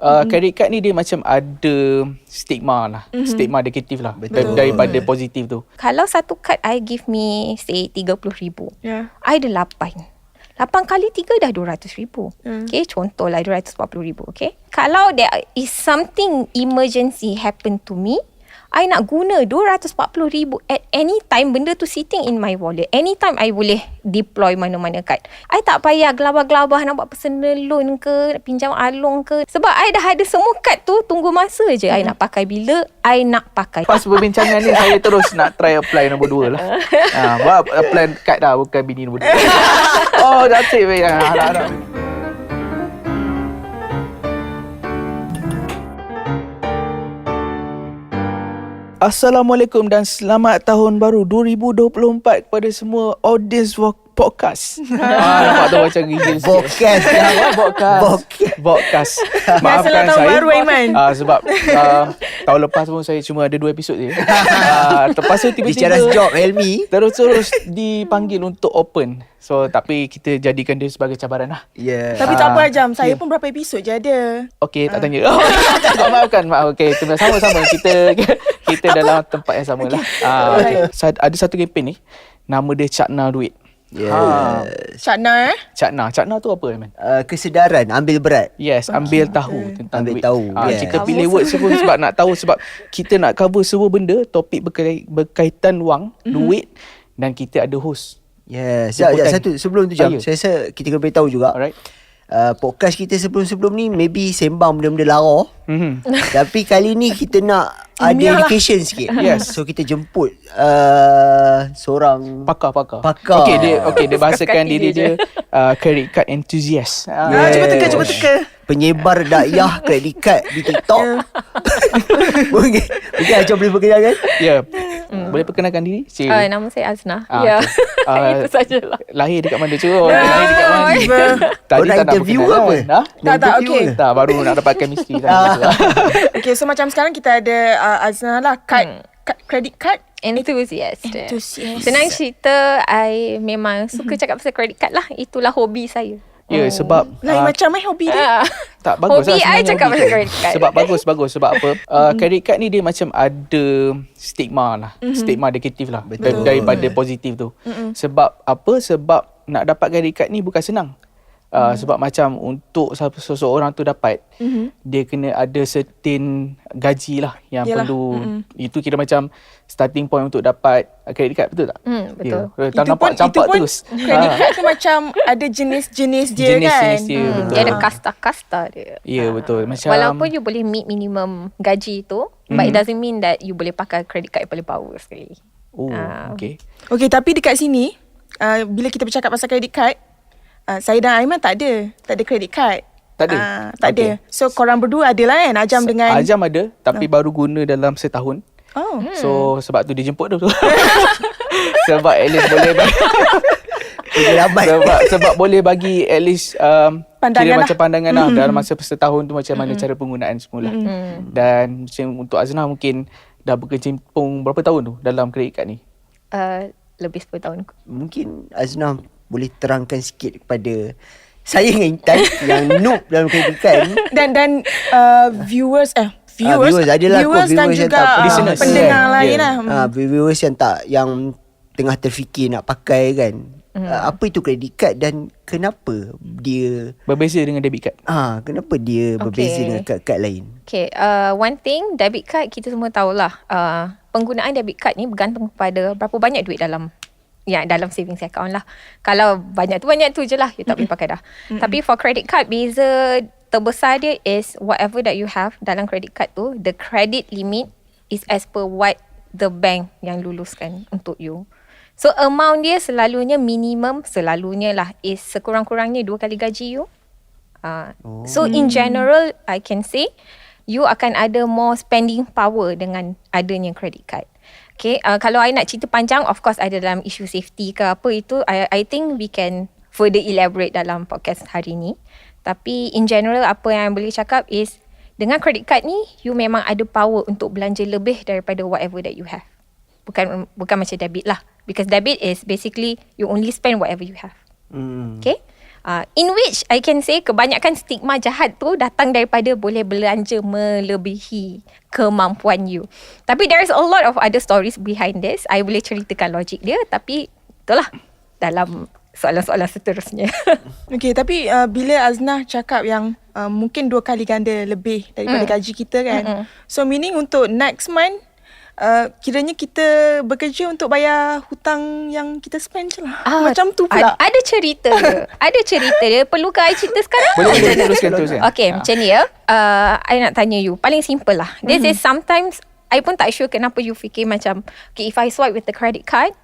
Credit card ni dia macam ada stigma lah. Stigma negatif lah. Daripada positif tu. Kalau satu kad I give me say 30,000. I ada 8 kali 3 dah 200,000. Okay, contohlah 240,000. Okay. Kalau there is something emergency happen to me, I nak guna 240,000 at any time. Benda tu sitting in my wallet. Anytime I boleh deploy mana-mana kad. I tak payah gelabah-gelabah nak buat personal loan ke, pinjam along ke. Sebab I dah ada semua kad tu, tunggu masa je. I nak pakai bila I nak pakai. Pas perbincangan ni saya terus nak try apply nombor 2 lah. Apply kad dah, bukan bini nombor 2. Oh, that's it. Assalamualaikum dan selamat tahun baru 2024 kepada semua audience podcast. Nampak tu macam gigil sikit. Podcast. Maafkan tahun saya. Baru, Aiman. Sebab tahun lepas pun saya cuma ada 2 episod je. Lepas tu tiba-tiba bicara job Helmi terus dipanggil untuk open. So tapi kita jadikan dia sebagai cabaran lah. Tapi tak apa Ajam, saya pun berapa episod je ada. Okey, tak tanya. Maafkan. Okey, sama-sama kita dalam tempat yang sama lah. Okay. Ada satu kempen ni, nama dia Cakna Duit. Cakna Cakna tu apa, Man? Kesedaran, ambil berat. Yes, ambil tahu tentang ambil duit. tahu. Jika pilih word sebut sebab nak tahu, sebab kita nak cover semua benda, topik berkaitan wang, duit, dan kita ada host. Yes. Satu sebelum tu Jam, saya rasa kita kena beritahu juga. Alright. Podcast kita sebelum ni maybe sembang benda-benda lara. Tapi kali ni kita nak ada education sikit. Yes. So kita jemput seorang Pakar. Pakar. Okey, dia bahasakan diri dia credit card enthusiast. Cuba teka. Penyebar dakwah kredit card di TikTok. Mungkin Ajam boleh perkenalkan? Ya. Boleh perkenalkan diri? Nama saya Azna. Ya. Itu sajalah. Lahir dekat mana? Lahir dekat mana? Tadi nak interview ke apa? Tak, okey. Tak, baru nak dapat chemistry. Okay, so macam sekarang kita ada Azna lah, credit card Enthusiast. enthusiast. Senang cerita, I memang suka cakap pasal credit card lah. Itulah hobi saya. Ya, sebab Lain macam hobi dia. tak bagus hobi lah I cakap pasal credit card. Sebab bagus. Sebab apa? Credit card ni dia macam ada stigma lah. Stigma negatif lah. Daripada positif tu. Sebab apa? Sebab nak dapat credit card ni bukan senang. Sebab macam untuk seseorang tu dapat, dia kena ada certain gaji lah yang perlu. Itu kira macam starting point untuk dapat credit card, betul tak? Betul. Tak nampak campak terus. Credit card tu macam ada jenis-jenis dia kan. Jenis-jenis dia, betul. Dia ada kasta-kasta dia. Ya, betul. Macam Walaupun you boleh meet minimum gaji tu, but it doesn't mean that you boleh pakai credit card yang paling power sekali. Okay. Okay, tapi dekat sini bila kita bercakap pasal credit card, saya dan Aiman tak ada credit card. Tak ada? Tak ada. So korang berdua ada lah kan, Ajam dengan Ajam ada, tapi baru guna dalam setahun. So sebab tu dia jemput tu. Sebab at least boleh sebab boleh bagi at least kira macam pandangan lah dalam masa setahun tu macam mana cara penggunaan semula. Dan macam untuk Azna mungkin dah berkecimpung berapa tahun tu dalam credit card ni? Lebih 10 tahun. Mungkin Azna boleh terangkan sikit kepada saya dengan Intan yang noob dalam credit card ni. Dan viewers adalah viewers dan juga pendengar lain lah. Viewers yang tengah terfikir nak pakai kan. Apa itu credit card dan kenapa dia berbeza dengan debit card? Kenapa dia berbeza dengan kad lain? Okay, one thing, debit card kita semua tahulah, penggunaan debit card ni bergantung pada berapa banyak duit dalam savings account lah. Kalau banyak tu je lah, you tak boleh pakai dah. Tapi for credit card, beza terbesar dia is whatever that you have dalam credit card tu, the credit limit is as per what the bank yang luluskan untuk you. So amount dia selalunya minimum, is sekurang-kurangnya 2 kali gaji you. So in general, I can say you akan ada more spending power dengan adanya credit card. Okay, kalau I nak cerita panjang, of course ada dalam isu safety ke apa itu, I think we can further elaborate dalam podcast hari ni. Tapi in general, apa yang I boleh cakap is, dengan credit card ni, you memang ada power untuk belanja lebih daripada whatever that you have. Bukan macam debit lah. Because debit is basically, you only spend whatever you have. Okay? In which I can say kebanyakan stigma jahat tu datang daripada boleh belanja melebihi kemampuan you. Tapi there's a lot of other stories behind this. I boleh ceritakan logik dia, tapi itulah dalam soalan-soalan seterusnya. Okay, tapi bila Aznah cakap yang mungkin 2 kali ganda lebih daripada gaji kita kan. So meaning untuk next month, kiranya kita bekerja untuk bayar hutang yang kita spend je lah. Macam tu pula. Ada cerita dia. Ada cerita dia. Perlukah I cerita sekarang? Boleh teruskan. Okay, macam ni ya. I nak tanya you. Paling simple lah. This is sometimes, I pun tak sure kenapa you fikir macam, okay, if I swipe with the credit card,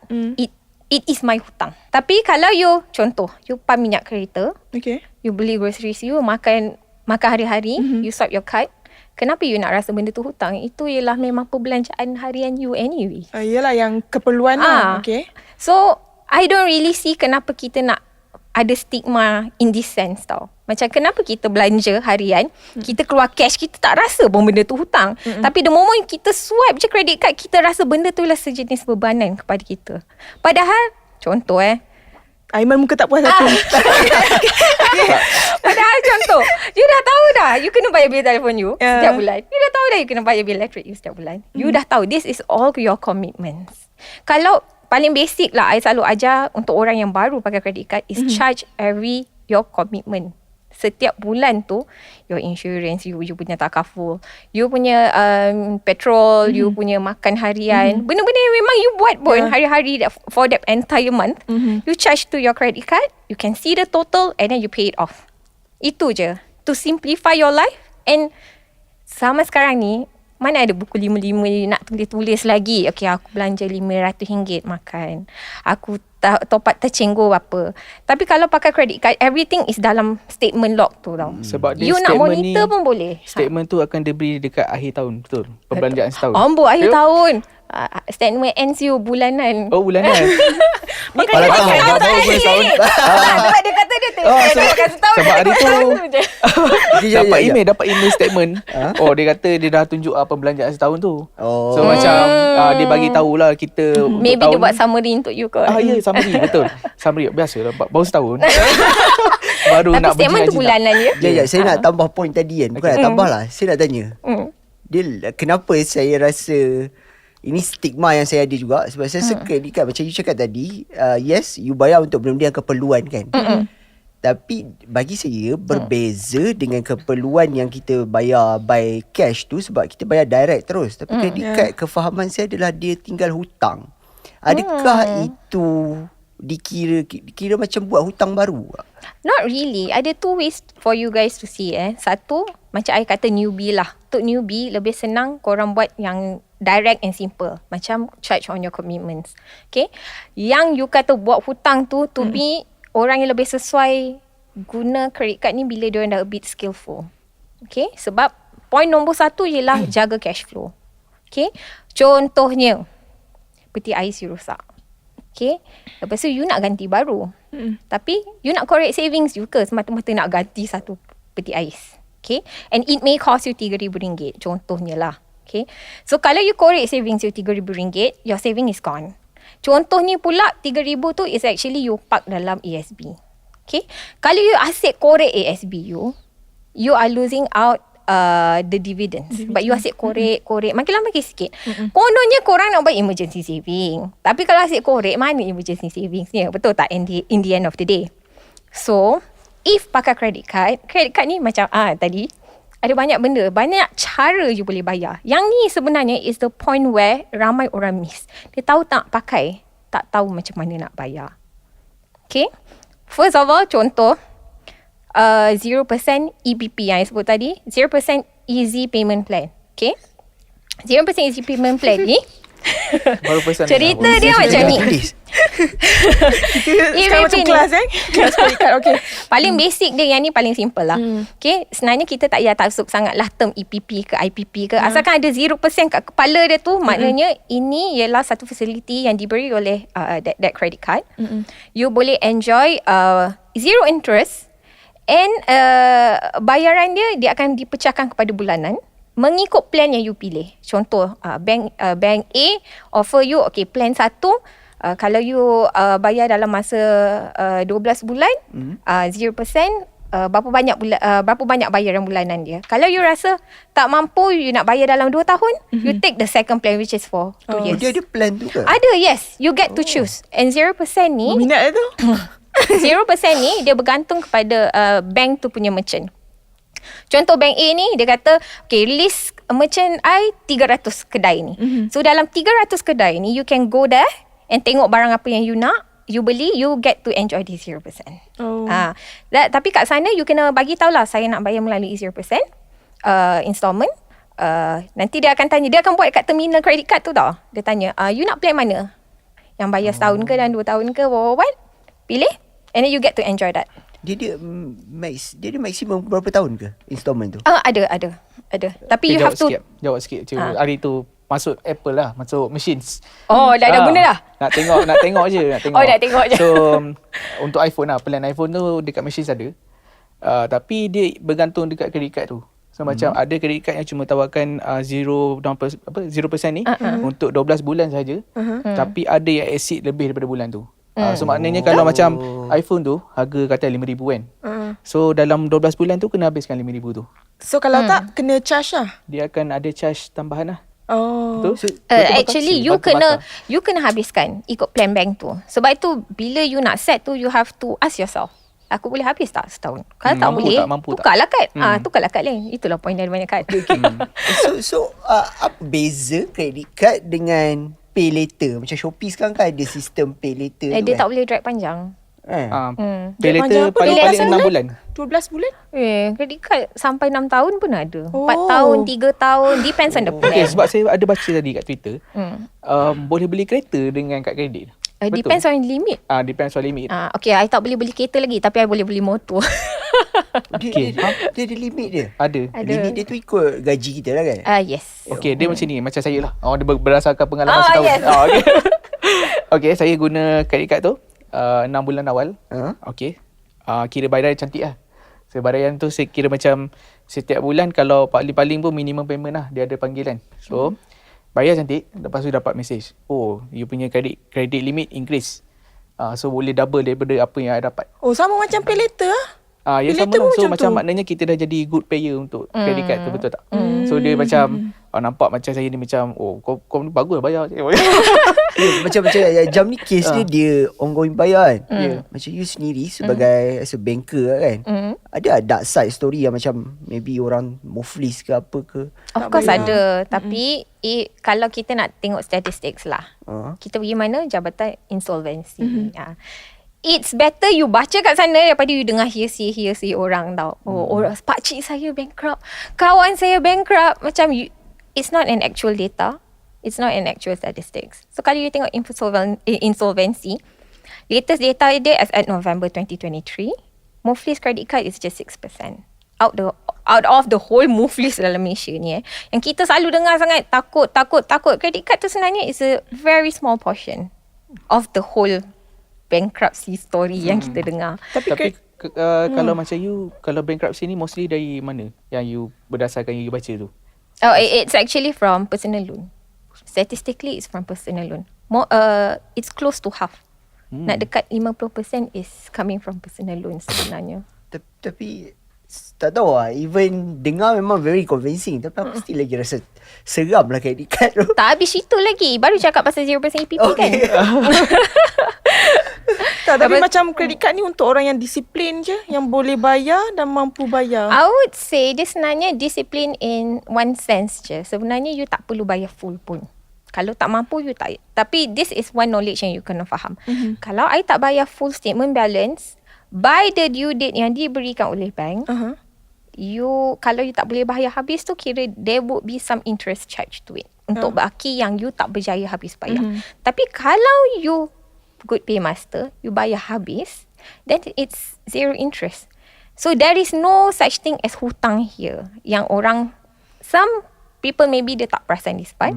it is my hutang. Tapi kalau you, contoh, you pump minyak kereta, Okay. you beli groceries, you makan hari-hari, you swipe your card, kenapa you nak rasa benda tu hutang? Itu ialah memang perbelanjaan harian you anyway. Yelah yang keperluan lah. Okay. So, I don't really see kenapa kita nak ada stigma in this sense tau. Macam kenapa kita belanja harian, kita keluar cash, kita tak rasa pun benda tu hutang. Tapi the moment kita swipe je credit card, kita rasa benda tu lah sejenis bebanan kepada kita. Padahal, contoh Aiman muka tak puas hati. Padahal contoh, you dah tahu dah you kena bayar bil telefon you setiap bulan. You dah tahu dah you kena bayar bil elektrik you setiap bulan. You dah tahu this is all your commitments. Kalau paling basic lah, I selalu ajar untuk orang yang baru pakai credit card is charge every your commitment. Setiap bulan tu, your insurance, you punya takaful, you punya petrol, you punya makan harian, benda-benda yang memang you buat pun hari-hari for that entire month, you charge to your credit card, you can see the total and then you pay it off. Itu je. To simplify your life. And sama sekarang ni, mana ada buku 5-5 nak tulis-tulis lagi. Okay, aku belanja RM500 makan. Aku top up tercenggur apa. Tapi kalau pakai credit card, everything is dalam statement log tu tau. Sebab dia you nak statement monitor ni, pun boleh. Statement tu akan diberi dekat akhir tahun. Betul. Perbelanjaan setahun. Akhir tahun. Statement ends you bulanan. Oh, bulanan. Kalau tak baru boleh setahun. Sebab dia kata dia makan setahun. Sebab hari tu Ya. dapat email statement. Oh, dia kata dia dah tunjuk perbelanjaan setahun tu. Oh. So macam dia bagi tahulah kita untuk Maybe tahun dia buat ni. summary untuk you kot. Ya, summary betul. Summary biasalah baru setahun. Baru Tapi nak statement tu bulanan je. Saya nak tambah point tadi kan. Bukan nak tambah lah. Saya nak tanya. Dia kenapa saya rasa ini stigma yang saya ada juga. Sebab saya rasa credit card macam you cakap tadi, yes, you bayar untuk benda-benda yang keperluan kan. Tapi bagi saya berbeza dengan keperluan yang kita bayar by cash tu, sebab kita bayar direct terus. Tapi credit card, kefahaman saya adalah dia tinggal hutang. Adakah itu dikira macam buat hutang baru? Not really. Ada 2 ways for you guys to see. Satu, macam I kata newbie lah. Untuk newbie, lebih senang korang buat yang direct and simple. Macam charge on your commitments. Okay. Yang you kata buat hutang tu, to be orang yang lebih sesuai guna credit card ni bila diorang dah a bit skillful. Okay. Sebab point nombor 1 ialah jaga cash flow. Okay. Contohnya, peti ais you rosak. Okay. Lepas tu you nak ganti baru. Tapi you nak correct savings you ke semata-mata nak ganti satu peti ais. Okay. And it may cost you RM3,000. Contohnya lah. Okay. So kalau you correct savings you RM3,000, your saving is gone. Contohnya pula RM3,000 tu is actually you park dalam ASB. Okay. Kalau you asyik korek ASB you are losing out the dividends. But you asyik korek. Makin lama makin sikit. Kononnya korang nak buat emergency saving. Tapi kalau asyik korek, mana emergency savingsnya? Betul tak? In the end of the day. So, if pakai credit card ni macam tadi, ada banyak benda, banyak cara you boleh bayar. Yang ni sebenarnya is the point where ramai orang miss. Dia tahu tak pakai, tak tahu macam mana nak bayar. Okay. First of all, contoh, 0% EPP yang I sebut tadi, 0% easy payment plan. Okay. 0% easy payment plan ni, Baru pesan cerita dia macam ni. Sekarang macam kelas kelas credit card. Okay. Paling basic dia, yang ni paling simple lah. Okay, sebenarnya kita tak payah taksub sangat lah term EPP ke IPP ke. Asalkan ada 0% kat kepala dia tu, maknanya ini ialah satu facility yang diberi oleh that credit card. You boleh enjoy zero interest and bayaran dia akan dipecahkan kepada bulanan mengikut plan yang you pilih. Contoh, bank A offer you, okay, plan 1 Kalau you bayar dalam masa 12 bulan 0%, berapa banyak bayaran bulanan dia. Kalau you rasa tak mampu, you nak bayar dalam 2 tahun, you take the second plan which is for 2 years. Dia ada plan tu ke? Ada, yes. You get to choose. And 0% ni, Minat tu. 0% ni dia bergantung kepada bank tu punya merchant. Contoh bank A ni dia kata, okay, list merchant I 300 kedai ni. So dalam 300 kedai ni you can go there and tengok barang apa yang you nak, you beli, you get to enjoy this 0%. Oh. Tapi kat sana you kena bagi tahulah saya nak bayar melalui 0% installment. Nanti dia akan tanya, dia akan buat kat terminal credit card tu tau. Dia tanya, you nak plan mana? Yang bayar setahun ke dan 2 tahun ke, what? Pilih, and then you get to enjoy that. Dia ada maksimum berapa tahun ke installment tu? Ada. Tapi you have to Jawab sikit. Hari tu masuk Apple lah, masuk machines. Oh, dah guna dah. Nak tengok je. Oh, nak tengok je. So untuk iPhone lah, plan iPhone tu dekat machines ada. Tapi dia bergantung dekat credit card tu. So macam ada credit card yang cuma tawarkan 0% ni untuk 12 bulan saja. Tapi ada yang exceed lebih daripada bulan tu. So maknanya kalau macam iPhone tu harga kata RM5,000 kan. So dalam 12 bulan tu kena habiskan RM5,000 tu. So kalau tak, kena charge lah. Dia akan ada charge tambahan lah. Oh. Betul? Actually you kena habiskan ikut plan bank tu. Sebab itu bila you nak set tu, you have to ask yourself, aku boleh habis tak setahun? Kalau tak boleh, tukarlah kad. Tukarlah kad lain. Itulah point dia ada banyak kad. So apa beza credit card dengan pay later? Macam Shopee sekarang kan ada sistem pay later tu Dia kan? tak boleh drag panjang. Pay later paling-paling 6 bulan. 12 bulan? Credit card sampai 6 tahun pun ada. 4 Oh. tahun, 3 tahun, depends on the plan. Okay, sebab saya ada baca tadi kat Twitter, boleh beli kereta dengan kad kredit. Depends on limit. Depends on limit. Okay, I tak boleh beli kereta lagi, tapi I boleh beli motor. Dia ada limit dia. Ada. Limit dia tu ikut gaji kita lah kan? Yes. Okay, dia macam ni. Macam saya lah. Dia berdasarkan pengalaman setahun. Yes. Okay. Okay, saya guna credit card tu 6 bulan awal. Okay. Kira bayaran cantik lah. So bayaran tu saya kira macam setiap bulan kalau paling-paling pun minimum payment lah. Dia ada panggilan. So bayar cantik. Lepas tu dapat message. Oh, you punya credit limit increase. So boleh double daripada apa yang I dapat. Oh, sama macam pay later lah. Ya Pay sama later lah. pun So macam macam tu. maknanya kita dah jadi good payer untuk credit card tu, betul tak? So dia macam nampak macam saya ni macam, oh kau ni bagus lah bayar. Macam jam ni case dia ongoing bayar kan. Macam you sendiri sebagai as a banker kan. Ada dark side story yang macam maybe orang muflis ke apa ke. Of course ada. Tapi kalau kita nak tengok statistics lah, kita pergi mana? Jabatan insolvency. It's better you baca kat sana daripada you dengar hearsay orang tau. Orang pakcik saya bankrupt, kawan saya bankrupt. Macam it's not an actual data. It's not an actual statistics. So kalau you tengok insolvency, latest data dia as at November 2023, Muflis credit card is just 6%. Out of the whole Muflis dalam Malaysia ni yang kita selalu dengar sangat takut. Credit card tu sebenarnya is a very small portion of the whole bankruptcy story yang kita dengar. Tapi kalau macam you, kalau bankruptcy ni mostly dari mana yang you berdasarkan yang you baca tu? It's actually from personal loan. Statistically, it's from personal loan. It's close to half. Nak dekat 50% is coming from personal loan sebenarnya. Tapi tak tahu lah, even dengar memang very convincing, tapi aku still lagi rasa seram lah credit card tu. Tak habis itu lagi. Baru cakap pasal 0% EPP kan. Tak, tapi macam credit card ni untuk orang yang disiplin je, yang boleh bayar dan mampu bayar. I would say dia sebenarnya disiplin in one sense je. Sebenarnya you tak perlu bayar full pun. Kalau tak mampu you tak. Tapi this is one knowledge yang you kena faham. Kalau I tak bayar full statement balance by the due date yang diberikan oleh bank, kalau you tak boleh bayar habis tu, kira there would be some interest charge to it untuk baki yang you tak berjaya habis bayar. Tapi kalau you good paymaster, you bayar habis, then it's zero interest. So there is no such thing as hutang here. Yang orang, some people maybe dia tak perasan this part.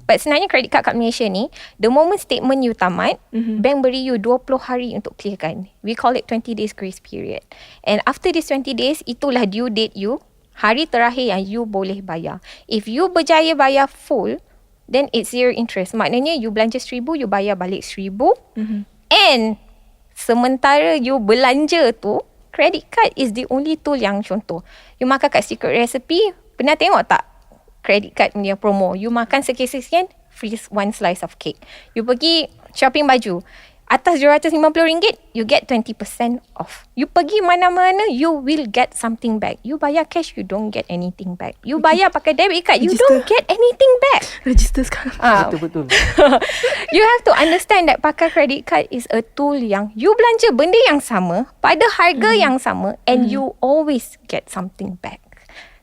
But sebenarnya credit card kat Malaysia ni, the moment statement you tamat, bank beri you 20 hari untuk clearkan. We call it 20 days grace period. And after this 20 days, itulah due date you, hari terakhir yang you boleh bayar. If you berjaya bayar full, then it's zero interest. Maknanya you belanja 1,000, you bayar balik 1,000. And sementara you belanja tu, credit card is the only tool yang, contoh, you makan kat Secret Recipe, pernah tengok tak credit card punya promo? You makan sekian-sekian, free one slice of cake. You pergi shopping baju, atas RM250, you get 20% off. You pergi mana-mana, you will get something back. You bayar cash, you don't get anything back. You bayar pakai debit card, you don't get anything back. Register sekarang. Betul-betul. You have to understand that pakai credit card is a tool yang you belanja benda yang sama pada harga yang sama, and you always get something back.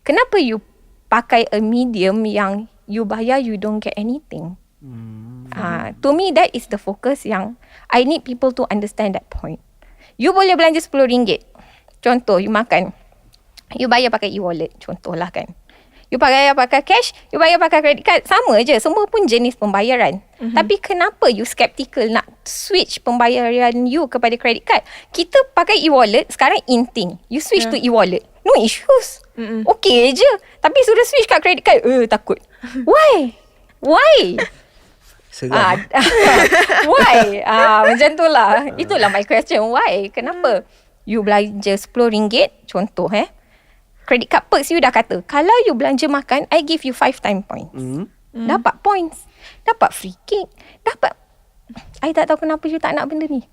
Kenapa you pakai a medium yang you bayar, you don't get anything? To me, that is the focus yang I need people to understand that point. You boleh belanja RM10. Contoh, you makan, you bayar pakai e-wallet, contoh lah kan. You bayar pakai cash, you bayar pakai credit card, sama je. Semua pun jenis pembayaran. Tapi kenapa you skeptical nak switch pembayaran you kepada credit card? Kita pakai e-wallet, sekarang in thing. You switch to e-wallet, no issues. Okay je. Tapi sudah switch kat credit card, takut. Why? Seram. Why? Macam tu lah. Itulah my question. Why? Kenapa? You belanja RM10, contoh credit card perks you dah kata, kalau you belanja makan, I give you 5 time points. Dapat points, dapat free cake, dapat. I tak tahu kenapa you tak nak benda ni.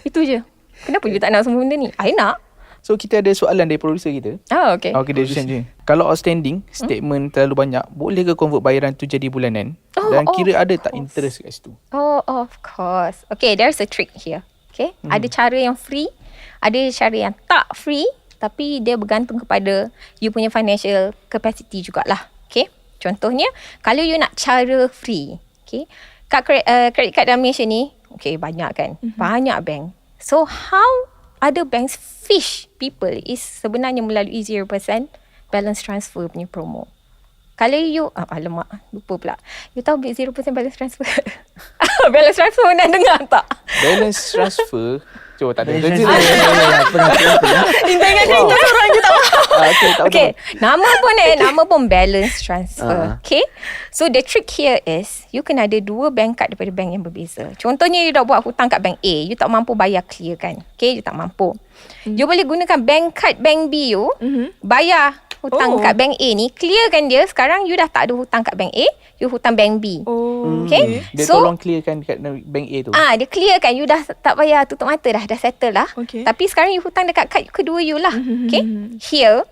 Itu je. Kenapa you tak nak semua benda ni? I nak. So kita ada soalan dari producer kita. Okay. Okay, dia je. Kalau outstanding, statement terlalu banyak, boleh ke convert bayaran tu jadi bulanan? Dan kira ada tak interest kat situ? Oh, of course. Okay, there's a trick here. Okay, ada cara yang free, ada cara yang tak free, tapi dia bergantung kepada you punya financial capacity jugalah. Okay, contohnya, kalau you nak cara free, okay, credit card dalam Malaysia ni, okay, banyak kan? Banyak bank. So, how other banks fish people is sebenarnya melalui 0% balance transfer punya promo. Kalau you, alamak, lupa pula. You tahu 0% balance transfer? Balance transfer pernah dengar tak? Balance transfer, cuba tak ada. Ingat orang je tak faham. Okay, nama pun balance transfer. Okay, so the trick here is you kena ada 2 bank card daripada bank yang berbeza. Contohnya you dah buat hutang kat bank A, you tak mampu bayar clear kan? Okay, you tak mampu. You boleh gunakan bank card bank B you, bayar hutang kat bank A ni, clearkan dia. Sekarang you dah tak ada hutang kat bank A, you hutang bank B. Okay, Dia tolong clearkan kat bank A tu. Dia clearkan, you dah tak payah tutup mata dah settle lah. Okay. Tapi sekarang you hutang dekat kad kedua you lah. Okay, here,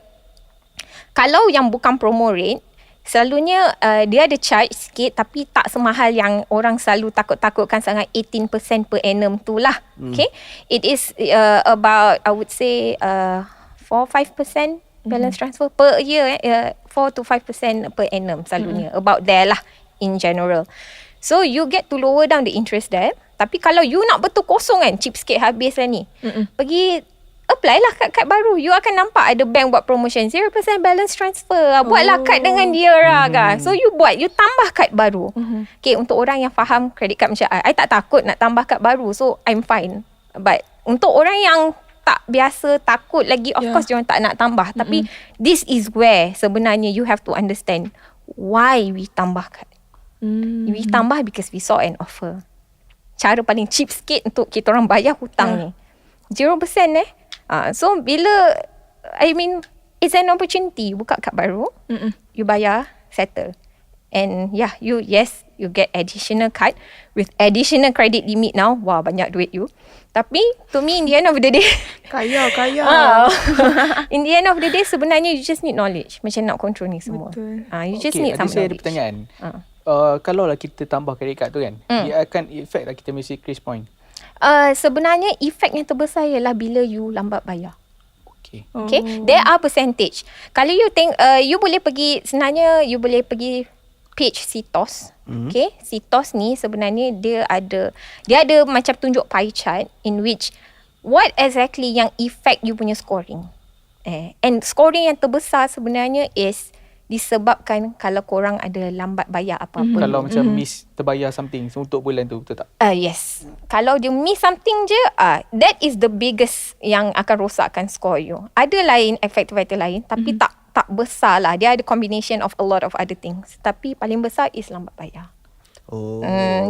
kalau yang bukan promo rate, selalunya dia ada charge sikit, tapi tak semahal yang orang selalu takut-takutkan sangat 18% per annum tu lah. Okay, it is about, I would say 4-5% balance transfer per year, 4 to 5% per annum selalunya. About there lah in general. So you get to lower down the interest there. Tapi kalau you nak betul kosong kan, cheap sikit habis lah ni, pergi apply lah kad baru. You akan nampak ada bank buat promotion 0% balance transfer. Buatlah kad dengan dia kan. So you buat, you tambah kad baru. Okay, untuk orang yang faham credit card macam I tak takut nak tambah kad baru. So I'm fine. But untuk orang yang tak biasa, takut lagi, of course diorang tak nak tambah. Tapi this is where sebenarnya you have to understand why we tambah kad. We tambah because we saw an offer. Cara paling cheap sikit untuk kita orang bayar hutang ni 0% so bila, I mean, it's an opportunity. Buka kad baru, you bayar, settle. And you get additional card with additional credit limit now. Wah, banyak duit you. Tapi to me, in the end of the day, Kaya. in the end of the day, sebenarnya you just need knowledge macam nak control ni semua. Betul. You just need some saya ada knowledge. pertanyaan. Kalau lah kita tambah credit card tu kan, dia akan effect lah kita mesti increase point. Sebenarnya efek yang terbesar ialah bila you lambat bayar. Okay, there are percentage. Kalau you think you boleh pergi, sebenarnya you boleh pergi page Citos. Okay, Citos ni sebenarnya dia ada macam tunjuk pie chart in which what exactly yang effect you punya scoring. And scoring yang terbesar sebenarnya is disebabkan kalau korang ada lambat bayar apa-apa. Kalau macam miss terbayar something untuk bulan tu, betul tak? Yes. Kalau dia miss something je, that is the biggest yang akan rosakkan score you. Ada lain efek-efek lain, tapi tak besar lah. Dia ada combination of a lot of other things. Tapi paling besar is lambat bayar.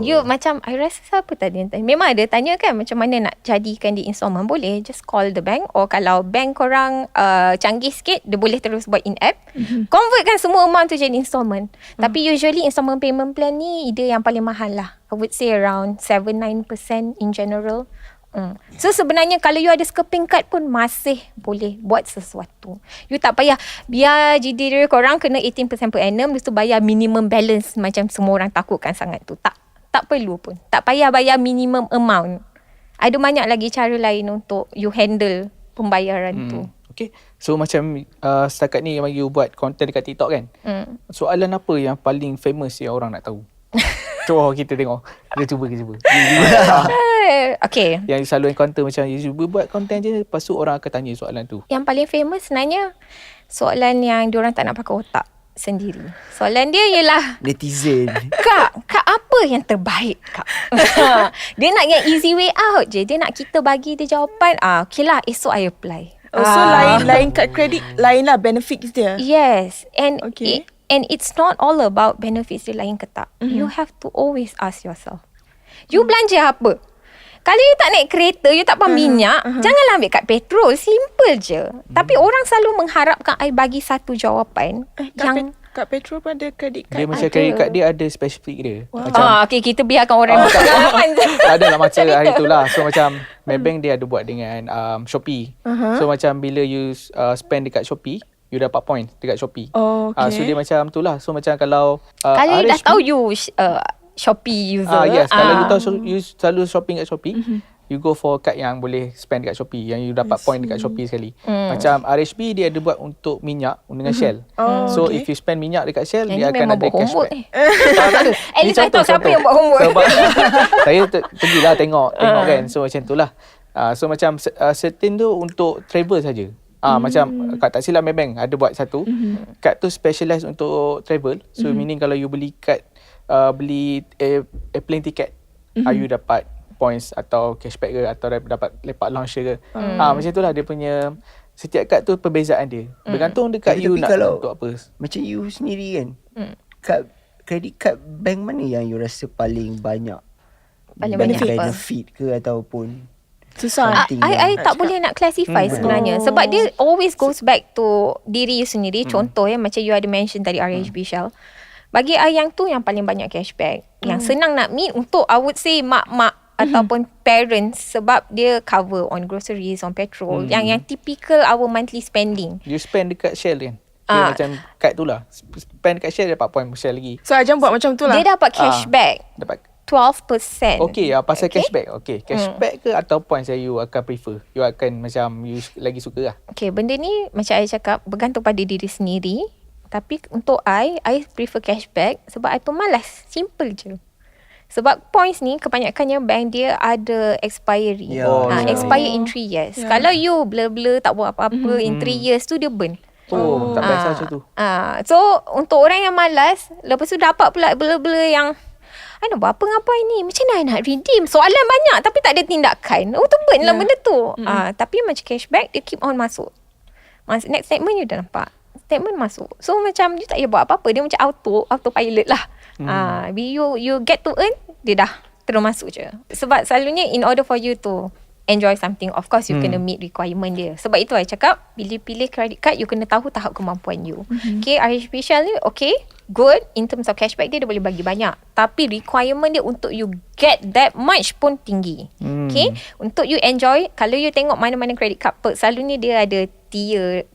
You macam I rasa siapa tadi yang tanya. Memang ada tanya kan macam mana nak jadikan di installment. Boleh just call the bank. Or kalau bank korang canggih sikit, dia boleh terus buat in-app. Convertkan semua amount tu jadi installment. Tapi usually installment payment plan ni dia yang paling mahal lah. I would say around 7-9% in general. So sebenarnya kalau you ada scalping card pun masih boleh buat sesuatu. You tak payah biar GD dia korang kena 18% per annum, lepas tu bayar minimum balance macam semua orang takutkan sangat tu. Tak perlu pun. Tak payah bayar minimum amount. Ada banyak lagi cara lain untuk you handle pembayaran tu. Okay. So macam setakat ni yang you buat content dekat TikTok kan. Soalan apa yang paling famous yang orang nak tahu? Cuba kita tengok. Kita cuba. Okay. Yang selalu encounter macam you cuba buat content je, lepas tu orang akan tanya soalan tu. Yang paling famous sebenarnya soalan yang diorang tak nak pakai otak sendiri. Soalan dia ialah Netizen. Kak apa yang terbaik Kak? Dia nak yang easy way out je. Dia nak kita bagi dia jawapan. Okay lah, esok I apply. So lain kad kredit, lain lah benefits dia. Yes. And Okay. and it's not all about benefits dia lain ke tak. You have to always ask yourself. You belanja apa? Kalau you tak naik kereta, you tak paham minyak, janganlah ambil kad petrol. Simple je. Tapi orang selalu mengharapkan I bagi satu jawapan yang Kad petrol pun ada kredit Dia kad. macam credit card dia ada spesifik dia. Macam okay, kita biarkan orang buat pengalaman je. tak adalah macam hari tu lah. So macam Maybank dia ada buat dengan Shopee. So macam bila you spend dekat Shopee, you dapat point dekat Shopee. So dia macam tu lah. So macam kalau Kalau you dah RHB, tahu you Shopee user. yes, kalau you tahu you selalu shopping kat Shopee, you go for card yang boleh spend dekat Shopee, yang you dapat point dekat Shopee sekali. Macam RHB dia ada buat untuk minyak dengan Shell. So if you spend minyak dekat Shell, Yang dia ni akan memang ada buat homework cashback. At least I tahu siapa yang buat homework. Sebab saya pergilah tengok kan. So macam tu lah. So macam certain tu untuk travel saja. Macam kat tak silap Maybank ada buat satu. Kad tu specialize untuk travel. So meaning kalau you beli kad beli airplane ticket, you dapat points atau cashback ke atau dapat lepak lounge ke. Macam tu lah dia punya. Setiap kad tu perbezaan dia. Bergantung dekat Tapi you nak kalau untuk apa. Macam you sendiri kan, kad kredit kad bank mana yang you rasa paling banyak Paling banyak banyak apa? benefit ke ataupun Susah. something I yang tak boleh nak classify sebenarnya. Sebab dia always goes back to diri you sendiri. Contoh macam you ada mention tadi RHB Shell. Bagi I yang tu yang paling banyak cashback. Yang senang nak meet untuk I would say mak-mak ataupun parents, sebab dia cover on groceries, on petrol. Yang typical our monthly spending. You spend dekat Shell kan. Dia macam kad tu lah. Spend dekat Shell dapat point Shell lagi. So Ajam buat macam tu lah. Dia dapat cashback Dapat 12%. Okay, pasal cashback. Okay, cashback ke atau points yang you akan prefer? You akan macam you lagi suka lah. Okay, benda ni macam I cakap bergantung pada diri sendiri. Tapi untuk I prefer cashback sebab I pemalas. Simple je. Sebab points ni kebanyakannya bank dia ada expiry. Expire in 3 years. Kalau you blur-blur tak buat apa-apa in 3 years tu dia burn. Tak biasa macam tu. So untuk orang yang malas, lepas tu dapat pula blur-blur yang I nak buat apa ngapain ni? Macam mana I nak redeem? Soalan banyak tapi tak ada tindakan. Tu burn lah benda tu. Tapi macam cashback dia keep on masuk. Next statement you dah nampak. Statement masuk. So macam you tak payah buat apa-apa. Dia macam autopilot lah. You get to earn, dia dah terus masuk je. Sebab selalunya in order for you to enjoy something, of course you kena meet requirement dia. Sebab itu I cakap, pilih credit card, you kena tahu tahap kemampuan you. Okay, RHB Shell ni okay, good. In terms of cashback dia boleh bagi banyak. Tapi requirement dia untuk you get that much pun tinggi. Okay, untuk you enjoy, kalau you tengok mana-mana credit card perk, selalunya dia ada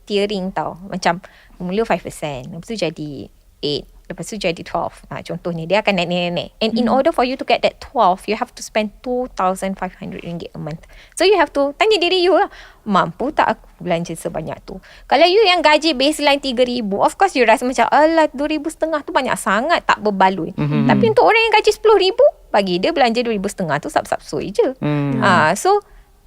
tiering tau. Macam mula 5%, lepas tu jadi 8, lepas tu jadi 12. Contohnya dia akan naik. And in order for you to get that 12, you have to spend RM2,500 a month. So you have to tanya diri you lah, mampu tak aku belanja sebanyak tu? Kalau you yang gaji baseline RM3,000, of course you rasa macam alah RM2,500 tu banyak sangat, tak berbaloi. Tapi untuk orang yang gaji RM10,000, bagi dia belanja RM2,500 tu sap-sapsoi je. So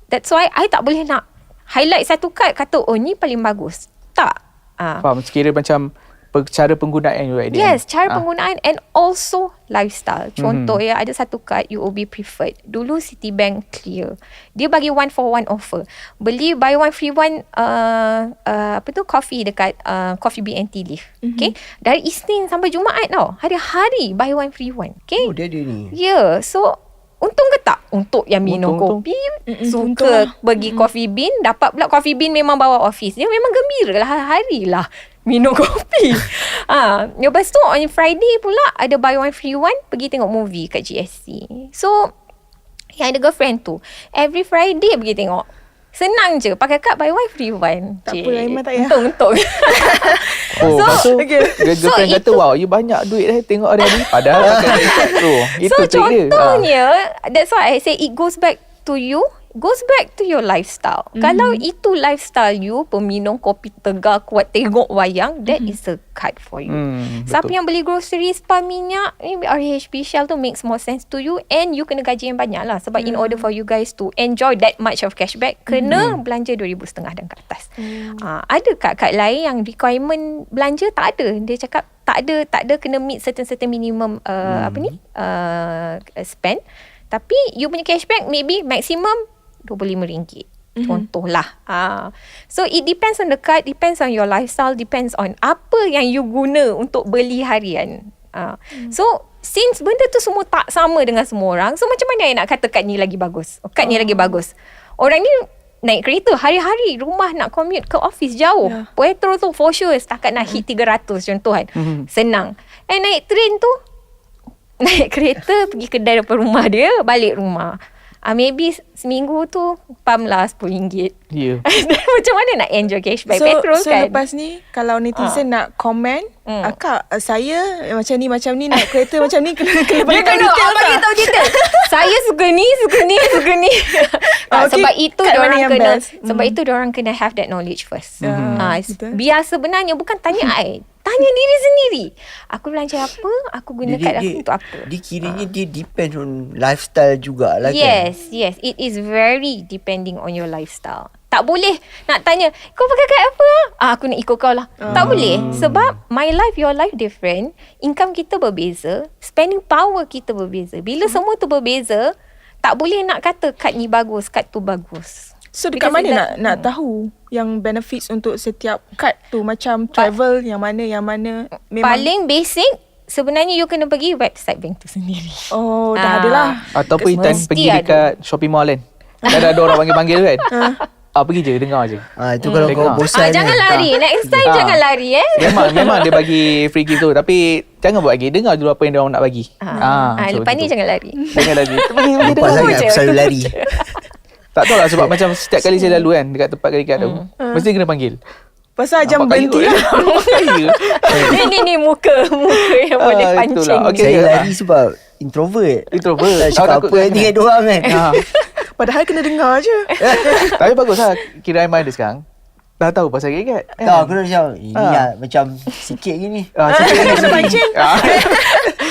that's why I tak boleh nak highlight satu kad kata oh ni paling bagus. Tak. Faham? Sekira macam cara penggunaan juga at the Yes, end. cara penggunaan and also lifestyle. Contoh ya, ada satu kad UOB Preferred. Dulu Citibank Clear. Dia bagi 1 for 1 offer. Beli buy one free one coffee dekat Coffee Bean and Tea Leaf. Okay. Dari Isnin sampai Jumaat tau. Hari-hari buy one free one. Okay. Oh, dia ada ni. Ya, so untung ke tak? Untuk yang minum Untung. kopi, untung suka lah. pergi Coffee Bean, dapat pula Coffee Bean memang bawa office. Dia memang gembira lah hari-hari lah minum kopi. Lepas tu on Friday pula ada buy one free one, pergi tengok movie kat GSC. So yang ada girlfriend tu every Friday pergi tengok. Senang je, pakai kad buy one free one. Tak apa, Aiman tak payah. Untung. Oh, lepas tu girlfriend So, kata, wow, you banyak duit tengok hari-hari. Padahal pakai credit card tu. Itu So trik dia. contohnya, that's why I say it goes back to you, goes back to your lifestyle. Kalau itu lifestyle you, peminum kopi tegar kuat tengok wayang, that is a card for you. Siapa betul. yang beli grocery, spa minyak, RHB Shell tu makes more sense to you, and you kena gaji yang banyak lah. Sebab in order for you guys to enjoy that much of cashback, kena belanja 2,500 dan ke atas. Ada kad-kad lain yang requirement belanja tak ada. Dia cakap tak ada kena meet certain minimum spend. Tapi you punya cashback maybe maximum RM25. Contohlah. So it depends on the card, depends on your lifestyle, depends on apa yang you guna untuk beli harian. So since benda tu semua tak sama dengan semua orang, so macam mana I nak kata kad ni lagi bagus? Kad ni lagi bagus. Orang ni naik kereta hari-hari, rumah nak commute ke office jauh. Petrol tu for sure setakat nak hit 300 contoh kan. Senang. Naik train tu, naik kereta pergi kedai depan rumah dia, balik rumah. Maybe seminggu tu pam lah RM10. Ya. Macam mana nak enjoy cashback petrol so kan? lepas ni kalau netizen nak komen, akak saya macam ni naik kereta macam ni kena Dia bagi tahu kena detail bagi tak? tahu detail. Saya suka ni. Okay, Sebab itu kat mana diorang yang kena best? sebab itu diorang kena have that knowledge first. Betul. Biar sebenarnya bukan tanya I, tanya diri sendiri. Aku belanja apa? Aku guna kad aku untuk apa? Dia kiranya dia depend on lifestyle jugalah kan. Yes. It is very depending on your lifestyle. Tak boleh nak tanya, kau pakai kad apa? Aku nak ikut kau lah. Tak boleh. Sebab my life, your life different. Income kita berbeza. Spending power kita berbeza. Bila semua tu berbeza, tak boleh nak kata kad ni bagus, kad tu bagus. So dekat Because mana nak tahu yang benefits untuk setiap kad tu, macam travel yang mana memang Paling basic, sebenarnya you kena pergi website bank tu sendiri. oh dah ada lah. Ataupun Mesti Intan pergi ada. dekat shopping mall kan. Kan ada orang panggil-panggil kan. Pergi je, dengar je. Itu kalau kau Dengar. bosan Jangan kan. lari. Next time jangan lari Memang dia bagi free gift tu. Tapi jangan buat lagi. Dengar dulu apa yang dia orang nak bagi. Lepas ni jangan lari. Jangan lagi. Pergi Lepas dengar. sangat aku selalu lari. Tak tahu lah sebab macam setiap kali saya lalu kan dekat tempat credit card tu, mesti kena panggil. Pasal jam Nampak berhenti kaya lah. kot. Nampak kaya. Ni muka yang boleh itulah. pancing. Okey. Saya lari sebab introvert. Introvert. Tak cakap Takut apa sangat. dengan diorang kan. Padahal kena dengar je. Tapi bagus lah. Kira Aiman dia sekarang dah tahu pasal credit card. Tahu aku dah macam ini lah macam sikit gini. Sikit lagi. Kena pancing.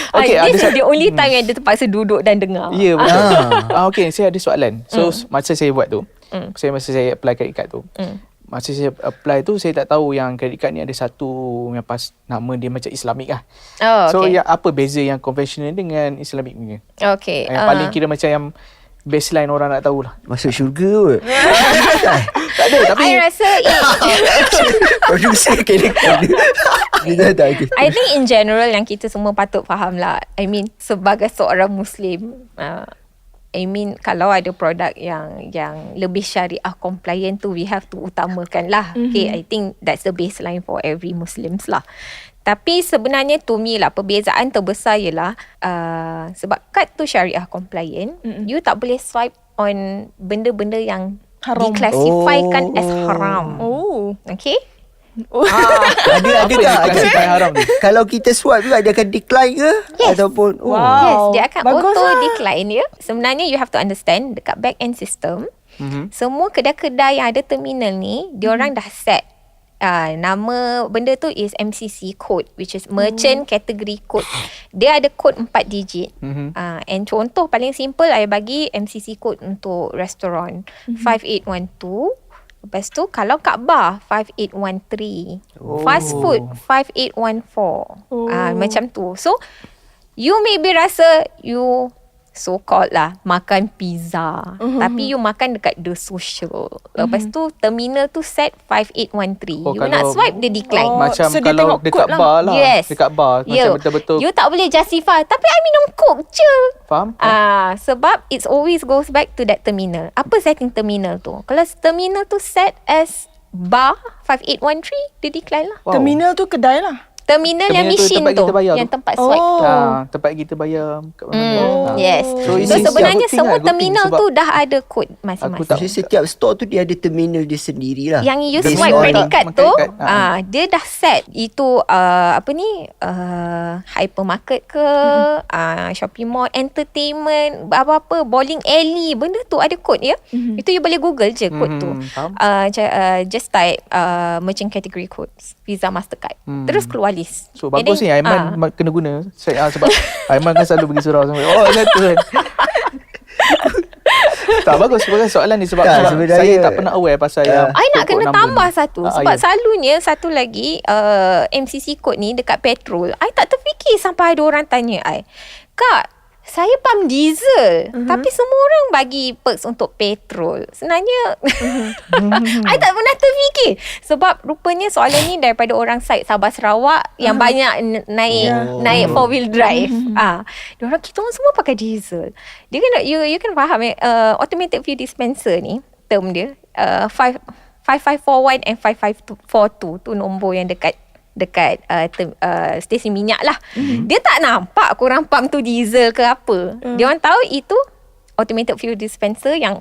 Okay, ada This is the only time yang dia terpaksa duduk dan dengar. Ya, betul. Okay, saya ada soalan. So, masa saya buat tu, masa saya apply credit card tu, masa saya apply tu, saya tak tahu yang credit card ni ada satu yang pas nama dia macam Islamik lah. Oh, So, okay. yang apa beza yang conventional dengan Islamik punya? Okay. Yang paling kira macam yang baseline orang nak tahu lah. Masuk syurga kot. Tak ada, tapi I rasa Producer kena dia tak okay. I think in general yang kita semua patut faham lah. I mean sebagai seorang Muslim, I mean kalau ada produk yang lebih syariah compliant tu, we have to utamakan lah. Okay, I think that's the baseline for every Muslims lah. Tapi sebenarnya to me lah, perbezaan terbesar ialah sebab kad tu syariah compliant, you tak boleh swipe on benda-benda yang Haram. diklasifikasikan as haram. Oh. Okay? Ada apa yang tak? classify haram ni? Kalau kita swipe juga dia akan decline ke? Yes. Ataupun Yes, dia akan Bagus auto lah. decline ya. Sebenarnya you have to understand dekat back end system, semua kedai-kedai yang ada terminal ni, diorang dah set nama benda tu is MCC code, which is Merchant Category Code. Dia ada kod 4 digit. And contoh paling simple, I bagi MCC code untuk restoran 5812 Lepas tu kalau kat bar 5813. Fast food 5814. Macam tu. So you maybe rasa you so called lah makan pizza, tapi you makan dekat The Social. Lepas tu terminal tu set 5813. Oh, You nak kalau- swipe dia decline. Macam So dia kalau tengok dekat kod lah. bar lah. Yes. Dekat bar. Macam betul-betul. You tak boleh justify. Tapi I minum coke je. Faham? Sebab it always goes back to that terminal. Apa setting terminal tu? Kalau terminal tu set as bar 5813, dia decline lah. Wow. Terminal tu kedai lah. Terminal yang Terminal tu machine tempat tu. kita bayar Yang tu. tempat swipe tu. Tempat kita bayar kat mana. Yes. So, So, ini sebenarnya good thing semua lah, good thing terminal sebab tu dah ada kod Aku masing-masing. tak- Maksudnya setiap store tu dia ada terminal dia sendiri lah. Yang you Based swipe on credit card credit tu, card. dia dah set itu hypermarket ke, shopping mall, entertainment, apa-apa, bowling alley, benda tu ada kod ya. Itu you boleh Google je kod tu. Faham. Just type merchant category codes, Visa, Mastercard. Terus keluar list. So And bagus ni then, Aiman kena guna. Sebab Aiman kan selalu pergi surau sampai. Oh satu kan. Tak bagus soalan ni sebab, Tak, sebab sebenarnya- saya tak pernah aware pasal yang I nak kod kena number tambah ni. satu. Sebab ya. selalunya satu lagi MCC code ni dekat petrol. I tak terfikir sampai ada orang tanya I, Kak, saya pump diesel, tapi semua orang bagi perks untuk petrol. Sebenarnya I tak pernah terfikir. Sebab rupanya soalan ni daripada orang side Sabah Sarawak yang banyak naik 4-wheel drive. Diorang, kita orang semua pakai diesel. Dia kan you kan faham automated fuel dispenser ni term dia 5541 and 5542 tu nombor yang dekat stesen minyak lah. Dia tak nampak korang pump tu diesel ke apa. Dia orang tahu itu automated fuel dispenser yang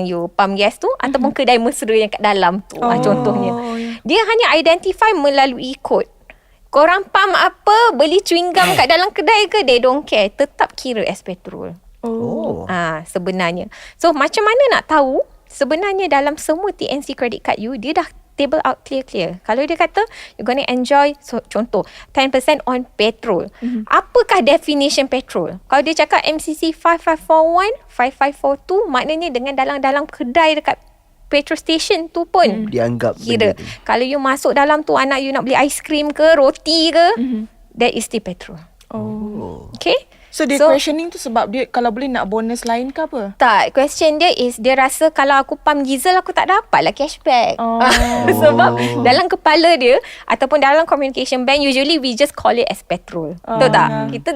you pump gas tu ataupun kedai mesra yang kat dalam tu. Contohnya. Dia hanya identify melalui kod. Korang pump apa, beli chewing gum kat dalam kedai ke, they don't care. Tetap kira as petrol. Sebenarnya. So macam mana nak tahu? Sebenarnya dalam semua TNC credit card you, dia dah table out clear. Kalau dia kata you're gonna enjoy, so, contoh 10% on petrol. Apakah definition petrol? Kalau dia cakap MCC 5541, 5542, maknanya dengan dalam kedai dekat petrol station tu pun dianggap kira. benda tu. Kalau you masuk dalam tu, anak you nak beli aiskrim ke, roti ke, that is still petrol. Okay? So dia questioning tu sebab dia kalau boleh nak bonus lain ke apa? Tak, question dia is dia rasa kalau aku pump diesel aku tak dapat lah cashback. Sebab dalam kepala dia ataupun dalam communication bank usually we just call it as petrol. Betul tak? Kita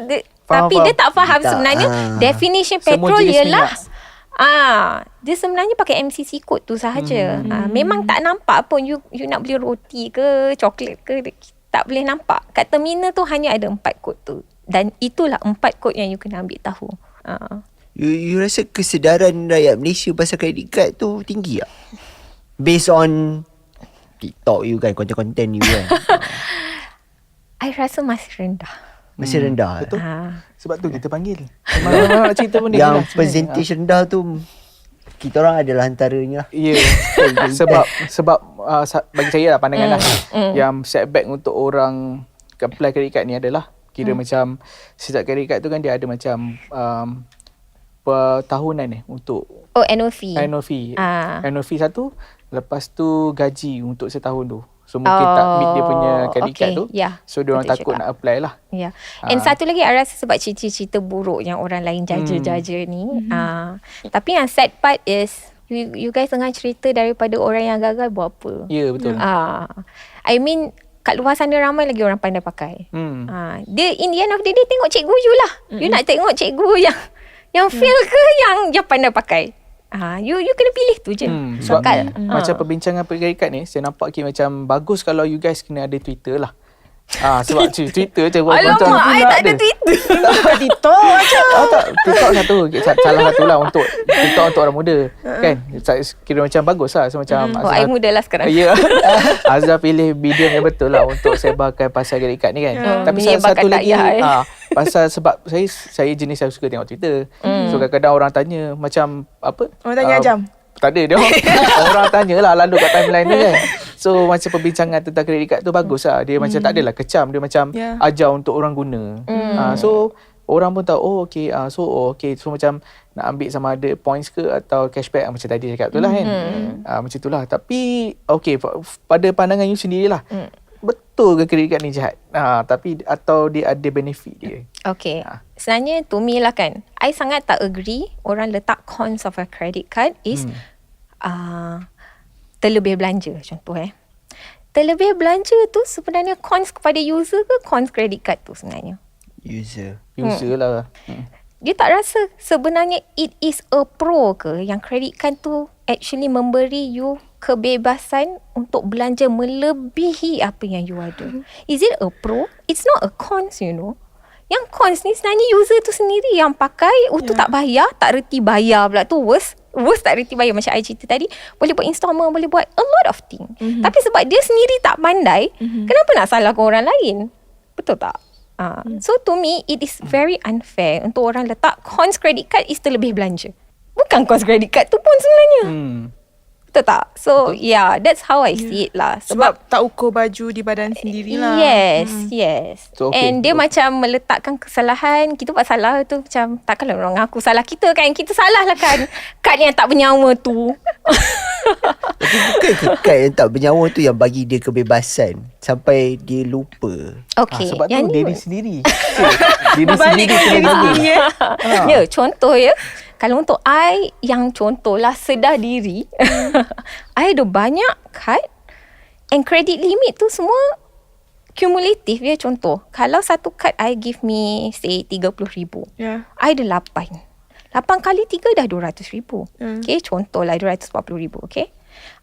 tapi faham. dia tak faham Tak, sebenarnya definition Semua petrol jenis ialah minyak. dia sebenarnya pakai MCC code tu sahaja. Memang tak nampak pun you nak beli roti ke coklat ke, tak boleh nampak. Kat terminal tu hanya ada 4 kod tu. Dan itulah 4 kod yang you kena ambil tahu. You rasa kesedaran rakyat Malaysia pasal credit card tu tinggi tak? Based on TikTok you kan, konten-konten you kan. I rasa masih rendah. Masih rendah. Betul. Ha. Sebab tu kita panggil. Memang nak cerita pun dia Yang lah percentage rendah tu kita orang adalah antaranya lah. Ya. Sebab bagi saya lah pandangan lah. Yang setback untuk orang apply credit card ni adalah kira macam setiap credit card tu kan dia ada macam per tahunan untuk Annual fee. annual fee. Annual fee satu, lepas tu gaji untuk setahun tu. So mungkin tak meet dia punya credit card tu. Yeah. So dia orang Betul takut cakap. nak apply lah. Ya. And satu lagi I rasa sebab cerita-cerita buruk yang orang lain jaja-jaja ni. Tapi yang sad part is you guys tengah cerita daripada orang yang gagal buat apa. Ya, betul. I mean kat luar sana ramai lagi orang pandai pakai. Hmm. Dia in the end of the day tengok cikgu you lah. You nak tengok cikgu yang fail ke yang pandai pakai. You kena pilih tu je. Sebab macam Ah. perbincangan credit card ni saya nampak macam bagus kalau you guys kena ada Twitter lah. Sebab Twitter je buat Alamak, I tak ada Twitter. Dekat TikTok macam. tak, TikTok satu salah satu lah untuk TikTok untuk orang muda kan. Kira macam bagus lah. So macam I muda lah sekarang. Ya. Azhar pilih medium yang betul lah untuk sebarkan pasal credit card ni kan. Tapi menyebarkan satu lagi takyah, pasal sebab saya jenis yang suka tengok Twitter. So kadang-kadang orang tanya macam apa? Orang tanya Ajam. Tak ada dia. Orang tanyalah lalu kat timeline dia kan. So macam perbincangan tentang credit card tu bagus lah. Dia macam tak adalah kecam. Dia macam ajar untuk orang guna. So orang pun tahu so macam nak ambil sama ada points ke atau cashback macam tadi cakap tu lah kan. Macam tu lah. Tapi okay, pada pandangan you sendirilah, betul ke credit card ni jahat? Tapi atau dia ada benefit dia? Okay. Sebenarnya to me lah kan, I sangat tak agree orang letak cons of a credit card is terlebih belanja contoh terlebih belanja tu sebenarnya cons kepada user ke cons credit card tu sebenarnya? User lah. Dia tak rasa sebenarnya it is a pro ke yang credit card tu actually memberi you kebebasan untuk belanja melebihi apa yang you ada. Is it a pro? It's not a cons, you know. Yang cons ni sebenarnya user tu sendiri yang pakai tu tak bayar, tak reti bayar pula tu worst tak reti bayar macam I cerita tadi. Boleh buat installment, boleh buat a lot of thing. Tapi sebab dia sendiri tak pandai, kenapa nak salahkan orang lain? Betul tak? So to me it is very unfair untuk orang letak cons credit card is terlebih belanja. Bukan cons credit card tu pun sebenarnya. Betul tak? So yeah, that's how I see it lah. Sebab tak ukur baju di badan sendiri lah. Yes. So, okay. And dia macam meletakkan kesalahan. Kita buat salah tu macam takkanlah orang ngaku salah kita kan. Kita salah lah kan. Kad yang tak bernyawa tu. Tapi bukan ke kad yang tak bernyawa tu yang bagi dia kebebasan sampai dia lupa? Okay. Sebab tu diri sendiri. Diri Balik sendiri diri sendiri Ya, contoh ya. Kalau untuk I yang contohlah sedar diri, I ada banyak kad and credit limit tu semua kumulatif ya. Contoh, kalau satu kad I give me say 30,000. Yeah. I ada 8. 8 kali 3 dah 200,000. Okay, contohlah 240,000. Okay.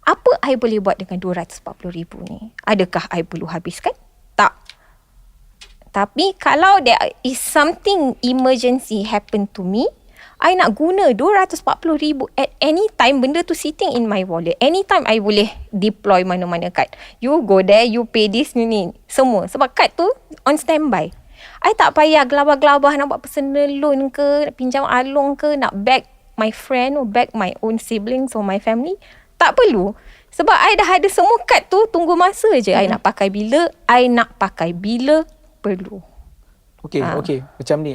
Apa I boleh buat dengan 240,000 ni? Adakah I perlu habiskan? Tak. Tapi kalau there is something emergency happen to me, I nak guna 240,000 at any time. Benda tu sitting in my wallet. Anytime I boleh deploy mana-mana kad. You go there, you pay this, ni. Semua. Sebab kad tu on standby. I tak payah gelabah-gelabah nak buat personal loan ke, nak pinjam along ke, nak beg my friend or beg my own siblings or my family. Tak perlu. Sebab I dah ada semua kad tu, tunggu masa je. I nak pakai bila, I nak pakai bila perlu. Okay. Macam ni,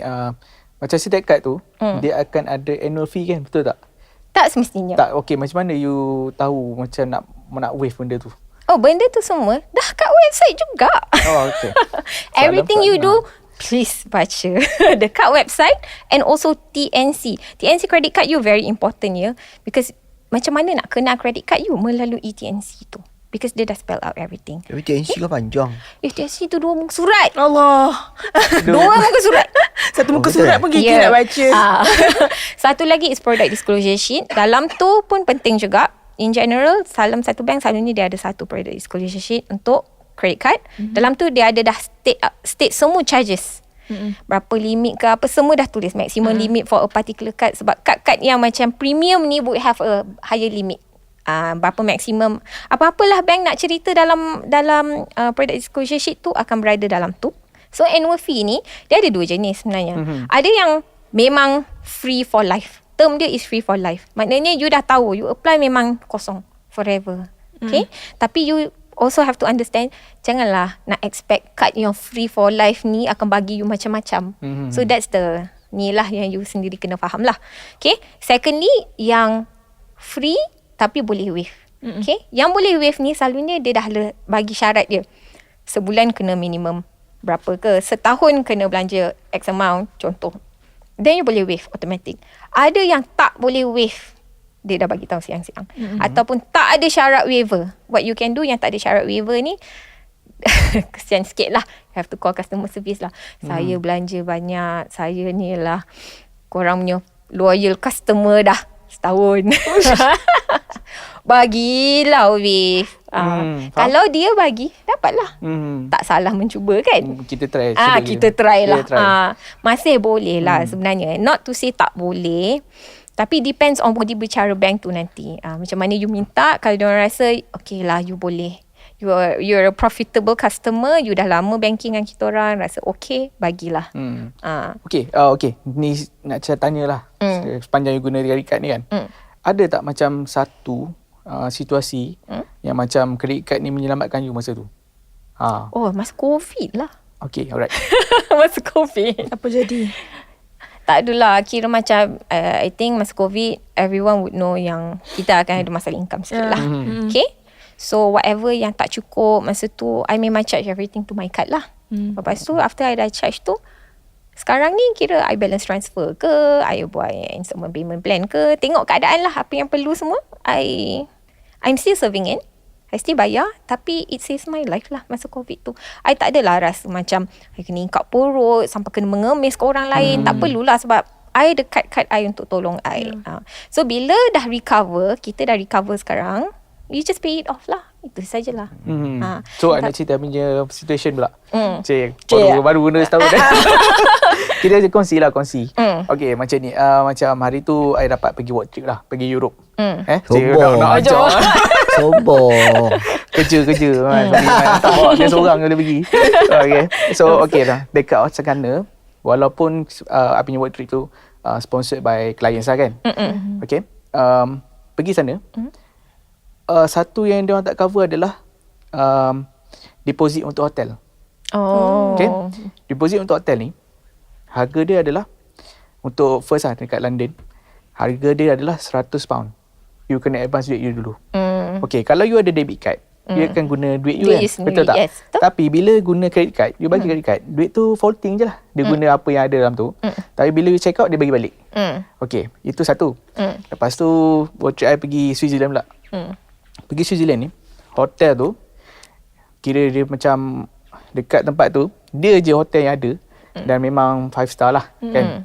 macam setiap kad tu, dia akan ada annual fee kan, betul tak? Tak semestinya. Tak, okay. Macam mana you tahu macam nak waive benda tu? Oh, benda tu semua dah kat website juga. Oh, okay. Everything you do, please baca dekat website and also TNC. TNC credit card you very important ya. Because macam mana nak kenal credit card you melalui TNC tu. Because dia dah spell out everything. Tapi TNC kan panjang. TNC tu 2 muka surat. Allah. 2 muka surat. Satu muka betul. surat pun gigi nak baca. Satu lagi is product disclosure sheet. Dalam tu pun penting juga. In general, dalam satu bank selalunya dia ada satu product disclosure sheet untuk credit card. Dalam tu dia ada dah state semua charges. Berapa limit ke apa, semua dah tulis. Maximum limit for a particular card. Sebab kad-kad yang macam premium ni would have a higher limit. Berapa maksimum, apa-apalah bank nak cerita dalam product disclosure sheet tu akan berada dalam tu. So annual fee ni dia ada 2 jenis sebenarnya. Ada yang memang free for life. Term dia is free for life. Maknanya you dah tahu, you apply memang kosong forever. Okay? Tapi you also have to understand, janganlah nak expect card yang free for life ni akan bagi you macam-macam. So that's the ni lah yang you sendiri kena faham lah. Okay? Secondly, yang free tapi boleh waive. Okay? Yang boleh waive ni selalunya dia dah bagi syarat dia. Sebulan kena minimum berapa ke, setahun kena belanja X amount, contoh. Then you boleh waive automatic. Ada yang tak boleh waive. Dia dah bagi tahu siang-siang. Ataupun tak ada syarat waiver. What you can do yang tak ada syarat waiver ni, kesian sikit lah. You have to call customer service lah. Saya belanja banyak, saya ni lah korang punya loyal customer dah setahun. Bagilah waive. Kalau dia bagi, dapatlah. Tak salah mencuba kan? Kita try. Kita try lah. Masih boleh lah sebenarnya. Not to say tak boleh. Tapi depends on body bercara bank tu nanti. Macam mana you minta. Kalau diorang rasa, okay lah, you boleh. You're a profitable customer. You dah lama banking dengan kita orang. Rasa okay, bagilah. Okay. Ni nak tanya lah. Sepanjang you guna credit card ni kan. Ada tak macam satu situasi yang macam credit card ni menyelamatkan you masa tu? Oh, masa COVID lah. Okay, alright. Masa COVID. Apa jadi? Tak adalah. Kira macam I think masa COVID everyone would know yang kita akan ada masalah income sikit lah. Okay. So whatever yang tak cukup masa tu, I memang charge everything to my card lah. Lepas tu after I dah charge tu, sekarang ni kira I balance transfer ke, I buat installment payment plan ke, tengok keadaan lah apa yang perlu semua. I'm still serving in. I still bayar, tapi it saves my life lah masa COVID tu. I tak adalah rasa macam I kena ingkap perut sampai kena mengemis ke orang lain. Tak perlulah sebab I ada kad-kad I untuk tolong I. So bila dah recover, kita dah recover sekarang, you just pay it off lah. Itu sajalah. So nak cerita punya situation pula. Cik, Cik. baru guna setahun dah. Kita kongsi. Okay, macam ni. Macam hari tu I dapat pergi work trip lah. Pergi Europe. Cik Sombong. nak ajak. Sombong. Kerja kan. Tak bawa dia seorang boleh pergi. Okay. So okay lah. Dekat sana, walaupun I punya work trip tu sponsored by clients lah kan. Okay. Pergi sana. Satu yang dia orang tak cover adalah deposit untuk hotel. Okay. Deposit untuk hotel ni, harga dia adalah untuk first lah dekat London, harga dia adalah £100. You kena advance duit you dulu. Okay, kalau you ada debit card, you akan guna duit you Duit kan? you sendiri, Betul tak? yes, betul. Tapi bila guna credit card, you bagi credit card, duit tu floating je lah. Dia guna apa yang ada dalam tu. Tapi bila you check out, dia bagi balik. Okay, itu satu. Lepas tu, road trip I pergi Switzerland pula. Pergi Switzerland ni, hotel tu, kira dia macam dekat tempat tu, dia je hotel yang ada. Dan memang 5 star lah kan.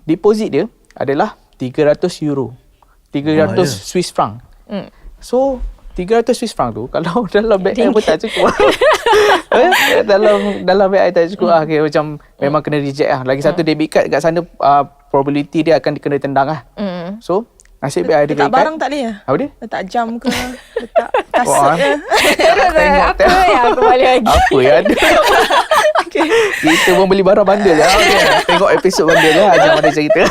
Deposit dia adalah €300. 300 Swiss franc. So 300 Swiss franc tu kalau dalam beg I pun tak cukup. dalam beg I tak cukup lah. Okay, macam memang kena reject lah. Lagi satu debit card kat sana probability dia akan kena tendang lah. So nasib baik I ada Letak credit card. barang tak boleh lah? Apa dia? Letak jam ke? Letak kasut ke? Apa yang aku balik lagi? Apa yang ada? Kita pun beli barang bandel lah. Okay. Tengok episod bandel lah. Jangan ada cerita.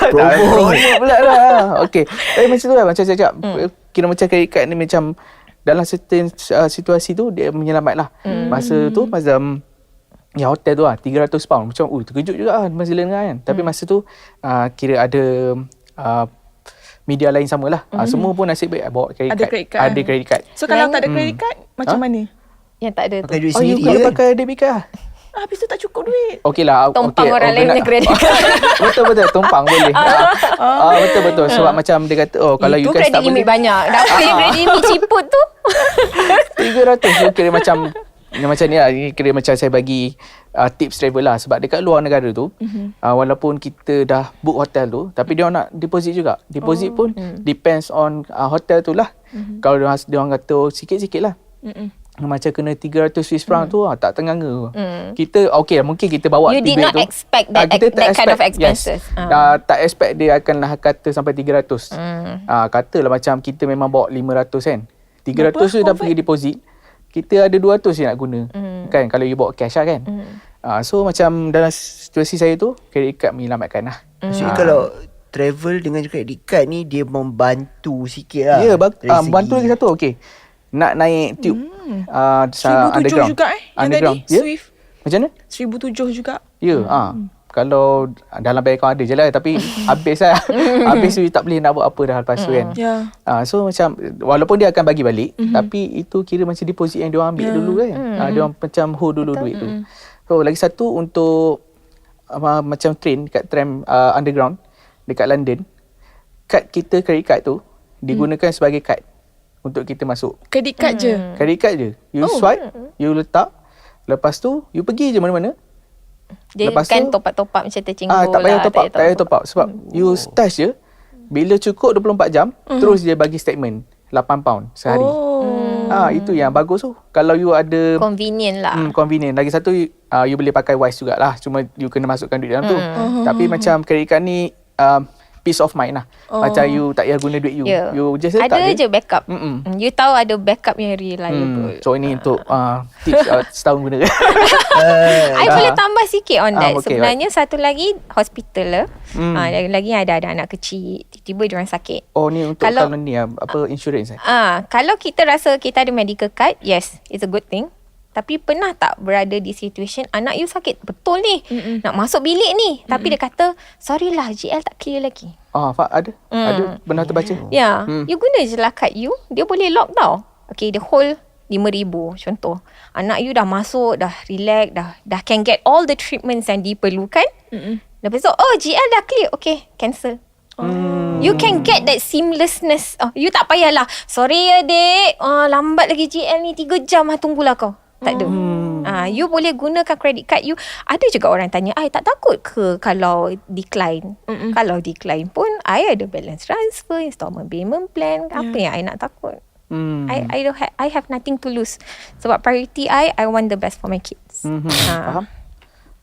Promo pula lah. Okay. Tapi macam tu lah. Macam saya cakap. Kira macam credit card ni macam dalam certain situasi tu dia menyelamat lah. Masa tu macam yang hotel tu lah £300. Macam terkejut juga lah masa lain kan. Tapi masa tu kira ada media lain sama lah. Semua pun nasib baik bawa credit Ada card. credit card. Ada credit card. So kalau tak ada credit card, macam mana? Yang tak ada tu. Pakai duit Oh, you sendiri kena kan? pakai debit card lah. Habis tu tak cukup duit. Okey lah. Tumpang okay, orang lain punya credit card. Betul. Tumpang boleh. Betul. Sebab macam dia kata, kalau you Itu guys credit tak boleh. limit banyak. Dapat credit limit ciput tu. 300. So kira macam ni lah. Ini kira macam saya bagi tips travel lah. Sebab dekat luar negara tu, walaupun kita dah book hotel tu, tapi dia orang nak deposit juga. Deposit pun depends on hotel tu lah. Kalau dia orang kata sikit-sikit lah. Macam kena 300 Swiss franc tu tak tenganga. Kita mungkin kita bawa You did duit not tu. expect Kita tak that kind of expect, expenses. Yes. Tak expect dia akan lah kata sampai 300. Katalah macam kita memang bawa 500 kan. 300 tu dah pergi deposit. Kita ada 200 je nak guna. Kan kalau you bawa cash lah kan. So macam dalam situasi saya tu, credit card menyelamatkan lah. Maksudnya kalau travel dengan credit card ni dia membantu sikit lah. Ya, dari segi- bantu lagi satu. Okay. Nak naik tube. 1,700 juga yang underground. tadi, Swift. Macam mana? 1,700 juga. Ya. Kalau dalam bank account ada je lah. Tapi habis lah. Habis tu tak boleh nak buat apa dah lepas tu kan. Ya. So macam walaupun dia akan bagi balik, tapi itu kira macam deposit yang dia orang ambil dulu kan. Dia orang macam hold dulu duit tu. So lagi satu untuk macam train kat tram underground dekat London, credit card tu digunakan sebagai kad untuk kita masuk. Credit card je. Credit card je. You swipe, you letak, lepas tu you pergi je mana-mana. Dia Lepas kan tu, top up macam tercinggul lah. tak payah top up sebab you stash je. Bila cukup 24 jam, terus dia bagi statement £8 sehari. Itu yang bagus tu. Kalau you ada Convenient lah. convenient. Lagi satu you boleh pakai Wise jugalah. Cuma you kena masukkan duit dalam tu. Tapi macam credit card ni peace of mind lah. Macam you tak payah guna duit you. Yeah. You just letak Ada je backup. You tahu ada backup yang reliable. So ini untuk tips setahun guna. I boleh tambah sikit on that. Okay, Sebenarnya satu lagi hospital lah. Lagi ada anak kecil, tiba-tiba diorang sakit. Oh ni untuk Kalau- kalau ni apa insurance Kalau kita rasa kita ada medical card, yes, it's a good thing. Tapi pernah tak berada di situation anak you sakit betul ni, nak masuk bilik ni, tapi dia kata, sorry lah, GL tak clear lagi. Fak ada. Ada pernah terbaca. Ya, you guna je lah kad you, dia boleh lock tau. Okay, the whole 5,000 contoh. Anak you dah masuk, dah relax, dah can get all the treatments yang diperlukan. Lepas tu, GL dah clear. Okay, cancel. You can get that seamlessness. You tak payahlah, sorry ya dek, lambat lagi GL ni 3 jam lah, tunggulah kau. Tak ada. You boleh gunakan credit card you. Ada juga orang tanya, I tak takut ke kalau decline? Kalau decline pun, I ada balance transfer, installment payment plan. Apa yang I nak takut? I have nothing to lose. Sebab priority I want the best for my kids. Faham?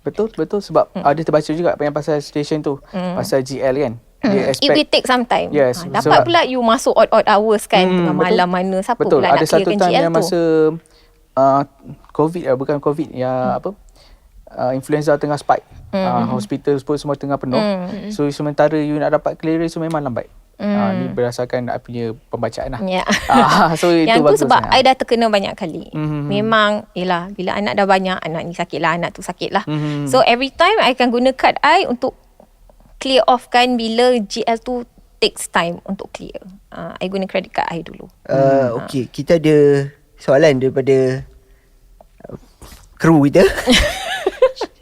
Betul sebab ada terbaca juga yang pasal situation tu, pasal GL kan. Dia It will take some time. Yes, dapat pula you masuk odd hours kan, tengah malam mana, siapa betul. pula Ada nak clearkan satu time GL yang tu? masa COVID, bukan COVID, yang influenza tengah spike. Hospital pun semua tengah penuh. So sementara you nak dapat clearance so memang lambat. Ni berdasarkan I punya pembacaan lah. So itu yang bagus tu sebab lah. I dah terkena banyak kali. Memang yelah, bila anak dah banyak, anak ni sakit lah, anak tu sakit lah. So every time I akan guna kad I untuk clear off kan, bila GL tu takes time untuk clear. I guna credit card I dulu. Okay, kita ada soalan daripada kru kita.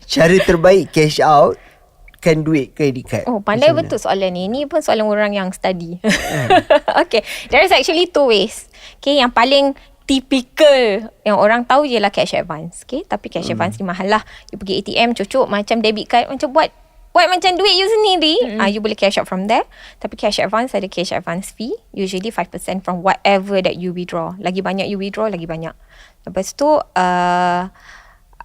Cara terbaik cash out kan duit credit card. Pandai betul soalan ni. Ni pun soalan orang yang study. Okay, there is actually 2 ways. Okay, yang paling typical yang orang tahu je lah cash advance. Okay, tapi cash advance ni mahal lah. You pergi ATM cucuk macam debit card, macam buat macam duit you sendiri. You boleh cash out from there. Tapi cash advance ada cash advance fee, usually 5% from whatever that you withdraw. Lagi banyak you withdraw, lagi banyak. Lepas tu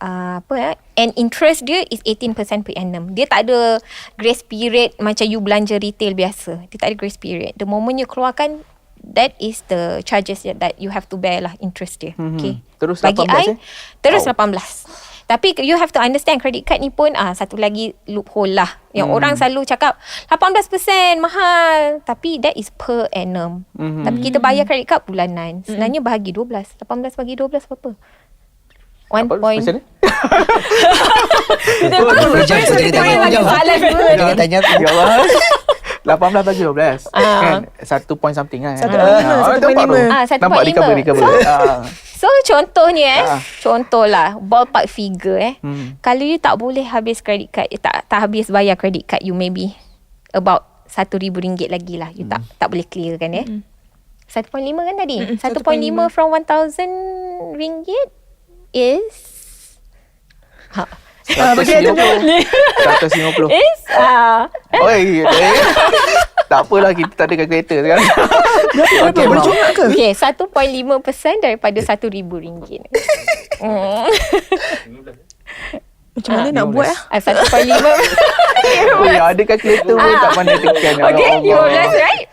and interest dia is 18% per annum. Dia tak ada grace period macam you belanja retail biasa. Dia tak ada grace period. The moment you keluarkan, that is the charges that you have to bear lah, interest dia. Okay. Terus bagi 18 terus 18. Tapi you have to understand, credit card ni pun satu lagi loophole lah. Yang orang selalu cakap 18% mahal, tapi that is per annum. Tapi kita bayar credit card bulanan. Sebenarnya bahagi 12. 18 bagi 12 berapa? 1 point. Macam mana? Jangan tanya aku. Ya Allah. 18 bagi 12 kan 1 point something kan. 1.5. Nampak recover. So contohnya contohlah ballpark figure kalau you tak boleh habis credit card, tak habis bayar credit card, you maybe about RM1,000 lagi lah, you tak boleh clear kan 1.5 kan tadi. 1.5 from RM1,000 is 150 is tak apalah, kita tak ada kalkulator sekarang. Okay, boleh congak ke? Okay, 1.5% daripada RM1,000. Macam mana nak buat 1.5. Ada kalkulator pun tak pandai tekan. Okay, 15 right?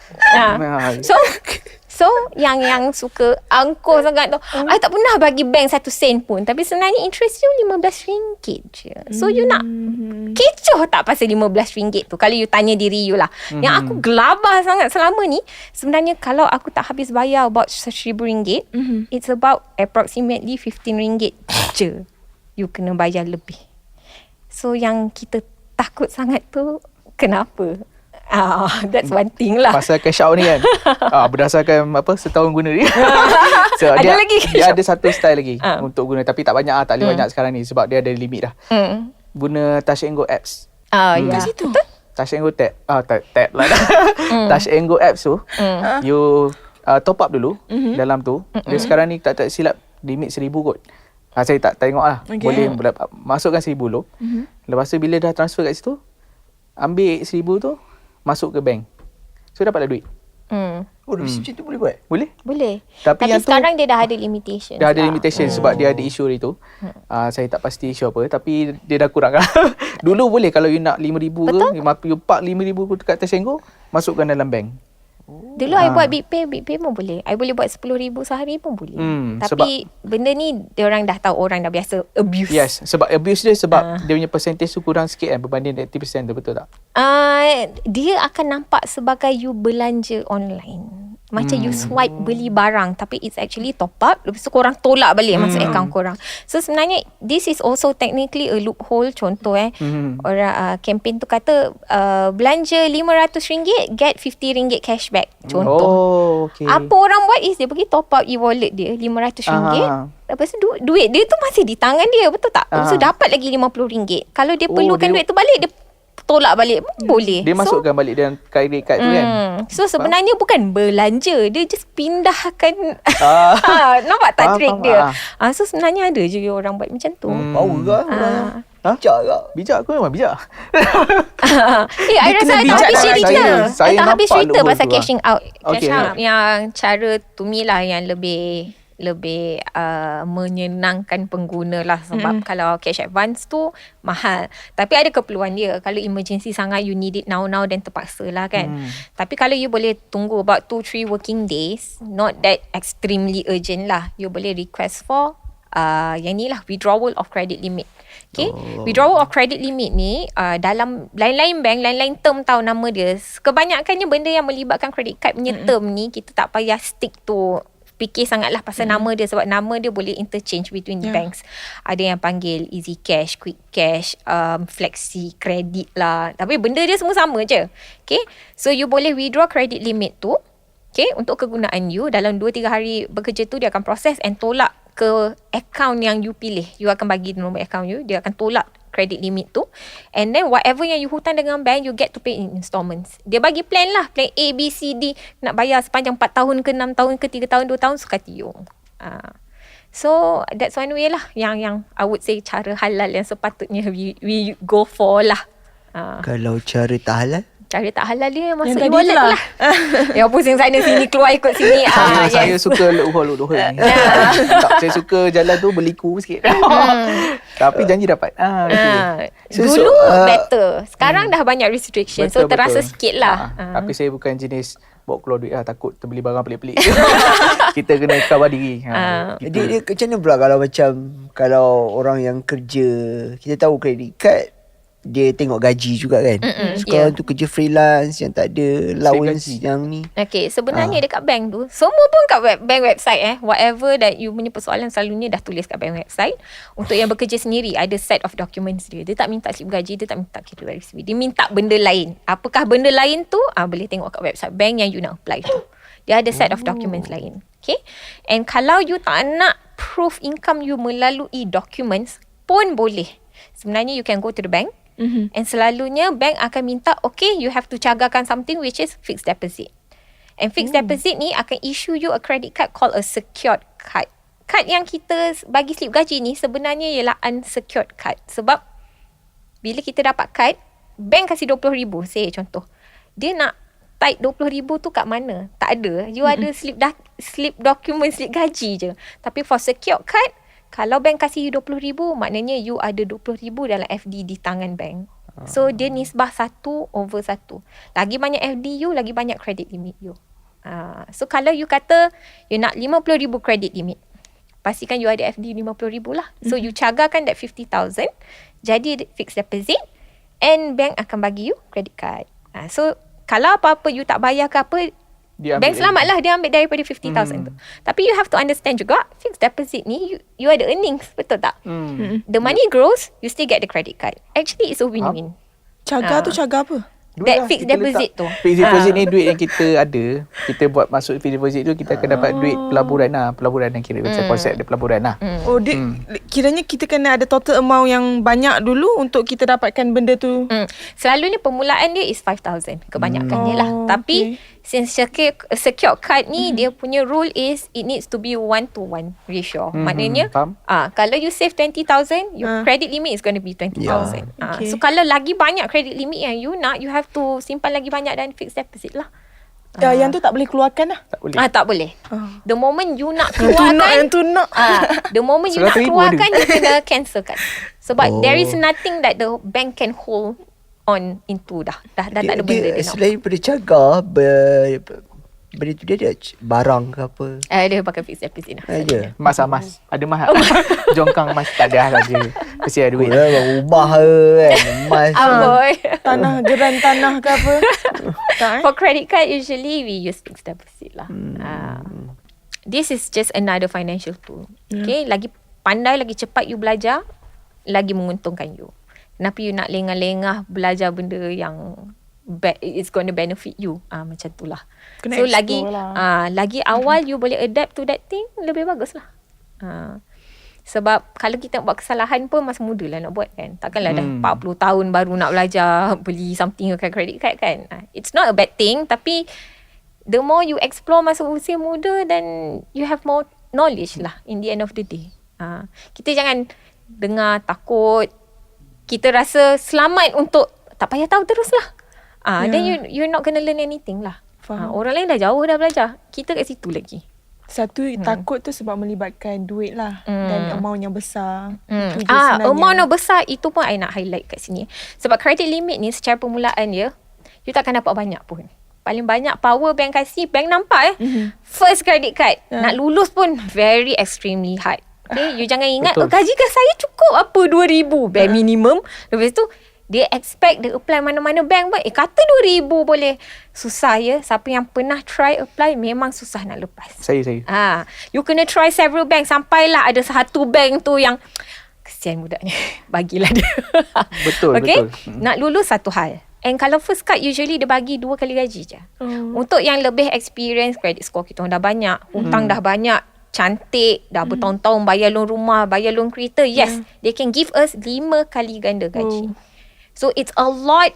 So yang suka angkuh sangat tu, I tak pernah bagi bank 1 sen pun, tapi sebenarnya interest you RM15 je. So you nak kecoh tak pasal RM15 tu? Kalau you tanya diri you lah. Yang aku gelabah sangat selama ni, sebenarnya kalau aku tak habis bayar about RM1,000, it's about approximately RM15 je you kena bayar lebih. So yang kita takut sangat tu kenapa? That's one thing lah. Pasal cash out ni kan, berdasarkan setahun guna ni. So, Ada dia, lagi cash dia out? ada satu style lagi untuk guna, tapi tak banyak tak boleh banyak sekarang ni sebab dia ada limit dah. Guna Touch and Go apps. Ya. situ? Touch and Go tab lah dah. Touch and Go apps tu, you top up dulu dalam tu. Dia sekarang ni tak silap limit 1,000 kot. Saya tak tengok lah. Okay. Boleh masukkan 1,000 dulu. Lepas tu bila dah transfer kat situ, ambil 1,000 tu, masuk ke bank. So dapatlah duit. Macam tu boleh buat? Boleh. Tapi yang tu, sekarang dia dah ada limitation. dah ada limitation sebab dia ada isu hari tu. Saya tak pasti isu apa, tapi dia dah kurang lah. Dulu boleh kalau you nak 5,000 ke, you park 5,000 dekat Touch and Go, masukkan dalam bank. Dulu I buat Big Pay pun boleh. I boleh buat 10,000 sehari pun boleh. Tapi benda ni diorang dah tahu, orang dah biasa abuse. Yes, sebab abuse dia sebab dia punya percentage tu kurang sikit kan berbanding 80% tu, betul tak? Dia akan nampak sebagai you belanja online. Macam you swipe beli barang, tapi it's actually top up, lepas tu korang tolak balik masuk account korang. So sebenarnya this is also technically a loophole. Contoh orang campaign tu kata belanja RM500 get RM50 cashback. Contoh. Oh, okay. Apa orang buat is dia pergi top up e-wallet dia RM500. Lepas tu duit dia tu masih di tangan dia, betul tak? So dapat lagi RM50. Kalau dia perlukan duit tu balik, dia tolak balik pun boleh. Dia masukkan balik dalam credit card tu kan. So sebenarnya bukan belanja, dia just pindahkan. Nampak tak trick dia? So sebenarnya ada je orang buat macam tu. Power lah orang. Bijak tak? Bijak, aku memang bijak. I rasa I tak habis cerita. Saya I tak habis nampak cerita loophole pasal tu lah. cashing out. Okay. Cash out yang cara to me lah yang lebih menyenangkan pengguna lah. Sebab kalau cash advance tu mahal, tapi ada keperluan dia. Kalau emergency sangat, you need it now then terpaksa lah kan. Tapi kalau you boleh tunggu about 2-3 working days, not that extremely urgent lah, you boleh request for yang ni lah, withdrawal of credit limit. Okay, withdrawal of credit limit ni dalam lain-lain bank, lain-lain term tau nama dia. Kebanyakannya benda yang melibatkan credit card punya term ni, kita tak payah stick to fikir sangatlah pasal nama dia, sebab nama dia boleh interchange between the banks. Ada yang panggil easy cash, quick cash, flexi credit lah, tapi benda dia semua sama je. Okay, so you boleh withdraw credit limit tu, okay, untuk kegunaan you. Dalam 2-3 hari bekerja tu dia akan proses and tolak ke account yang you pilih. You akan bagi nombor account you, dia akan tolak credit limit tu, and then whatever yang you hutang dengan bank, you get to pay in installments. Dia bagi plan lah, plan A, B, C, D, nak bayar sepanjang 4 tahun ke 6 tahun ke 3 tahun 2 tahun, suka you. So that's one way lah yang I would say cara halal yang sepatutnya we go for lah. Kalau cara tak halal, Cara tak halal dia masuk Yang tadi e-wallet tu lah. Yang pusing sana sini, keluar ikut sini. Saya suka loophole ni. Tak, saya suka jalan tu berliku sikit. Tapi janji dapat. Dulu better. Sekarang dah banyak restriction. So terasa sikit lah. Tapi saya bukan jenis bawa keluar duit takut terbeli barang pelik-pelik. Kita kena cover diri. dia macam mana pula kalau orang yang kerja, kita tahu credit card dia tengok gaji juga kan. Sekarang tu kerja freelance yang tak ada allowance yang ni. Okay, sebenarnya dekat bank tu, semua pun kat bank website whatever that you punya persoalan selalunya dah tulis kat bank website. Untuk yang bekerja sendiri, ada set of documents dia. Dia tak minta slip gaji, dia tak minta KYC. Dia minta benda lain. Apakah benda lain tu? Boleh tengok kat website bank yang you nak apply tu. Dia ada set of documents lain. Okay. And kalau you tak nak proof income you melalui documents pun boleh. Sebenarnya you can go to the bank. And selalunya bank akan minta, okay, you have to cagakan something which is fixed deposit. And fixed deposit ni akan issue you a credit card called a secured card. Kad yang kita bagi slip gaji ni sebenarnya ialah unsecured card. Sebab bila kita dapat kad, bank kasih RM20,000, say contoh. Dia nak type RM20,000 tu kat mana? Tak ada. You ada slip document, slip gaji je. Tapi for secured card, kalau bank kasih you RM20,000, maknanya you ada RM20,000 dalam FD di tangan bank. So dia nisbah 1/1. Lagi banyak FD you, lagi banyak credit limit you. So kalau you kata you nak RM50,000 credit limit, pastikan you ada FD RM50,000 lah. So you cagakan that 50,000 jadi fixed deposit, and bank akan bagi you credit card. So kalau apa-apa you tak bayar ke apa, bank selamat lah, dia ambil daripada 50,000 tu. Tapi you have to understand juga, fixed deposit ni you ada earnings, betul tak? The money grows, you still get the credit card. Actually it's a win-win. Cagar tu cagar apa? That fixed deposit tu. Fixed deposit ni duit yang kita ada. Kita buat masuk fixed deposit tu, kita akan dapat duit pelaburan lah. Pelaburan yang kira macam konsep dia pelaburan lah. Oh, kiranya kita kena ada total amount yang banyak dulu untuk kita dapatkan benda tu. Selalunya permulaan dia is 5,000 kebanyakannya lah. Tapi since secure card ni, dia punya rule is it needs to be 1:1 ratio. Maknanya kalau you save 20,000, your credit limit is going to be 20,000. So kalau lagi banyak credit limit yang you nak, you have to simpan lagi banyak dan fixed deposit lah. Yang tu tak boleh keluarkan lah. Tak boleh. Tak boleh. The moment you nak keluarkan, the moment you nak keluarkan, you kena cancelkan. Sebab there is nothing that the bank can hold on into dah tak ada benda dia nak. Selain daripada cagar, benda tu dia ada barang ke apa? Dia pakai fixed deposit lah. Ada. Mas. Ada mas. Jongkang mas tak ada saja. Mesti ada duit. Rumah ke kan. Emas. Boy. Geran tanah ke apa. Tak, For credit card, usually we use fixed deposit lah. This is just another financial tool. Okay, lagi pandai, lagi cepat you belajar, lagi menguntungkan you. Kenapa you nak lengah-lengah belajar benda yang it's going to benefit you? Macam tu lah. Kena So explore lagi lah. lagi awal you boleh adapt to that thing, lebih bagus lah. Sebab kalau kita buat kesalahan pun masa muda lah nak buat kan. Takkanlah dah 40 tahun baru nak belajar beli something pakai credit card kan. It's not a bad thing, tapi the more you explore masa usia muda, then you have more knowledge lah in the end of the day. Kita jangan dengar takut, kita rasa selamat untuk tak payah tahu terus lah. Then you're not gonna learn anything lah. Orang lain dah jauh dah belajar, kita kat situ lagi. Satu takut tu sebab melibatkan duit lah dan amount yang besar. Itu je sebenarnya. Amount yang besar itu pun I nak highlight kat sini. Sebab credit limit ni secara permulaan dia, you takkan dapat banyak pun. Paling banyak power bank kasih, bank nampak first credit card nak lulus pun very extremely hard. Okay, you jangan ingat gaji saya cukup apa 2,000 bank minimum. Lepas tu dia expect dia apply mana-mana bank pun kata 2,000 boleh. Susah ya. Siapa yang pernah try apply memang susah nak lepas. Saya. You kena try several bank sampailah ada satu bank tu yang kesian budaknya. Bagilah dia. Betul, okay? betul. Nak lulus satu hal. And kalau first card usually dia bagi 2 kali gaji je. Untuk yang lebih experience, credit score kita dah banyak, hutang dah banyak, cantik, dah bertahun-tahun bayar loan rumah, bayar loan kereta, yes, they can give us 5 kali ganda gaji. So it's a lot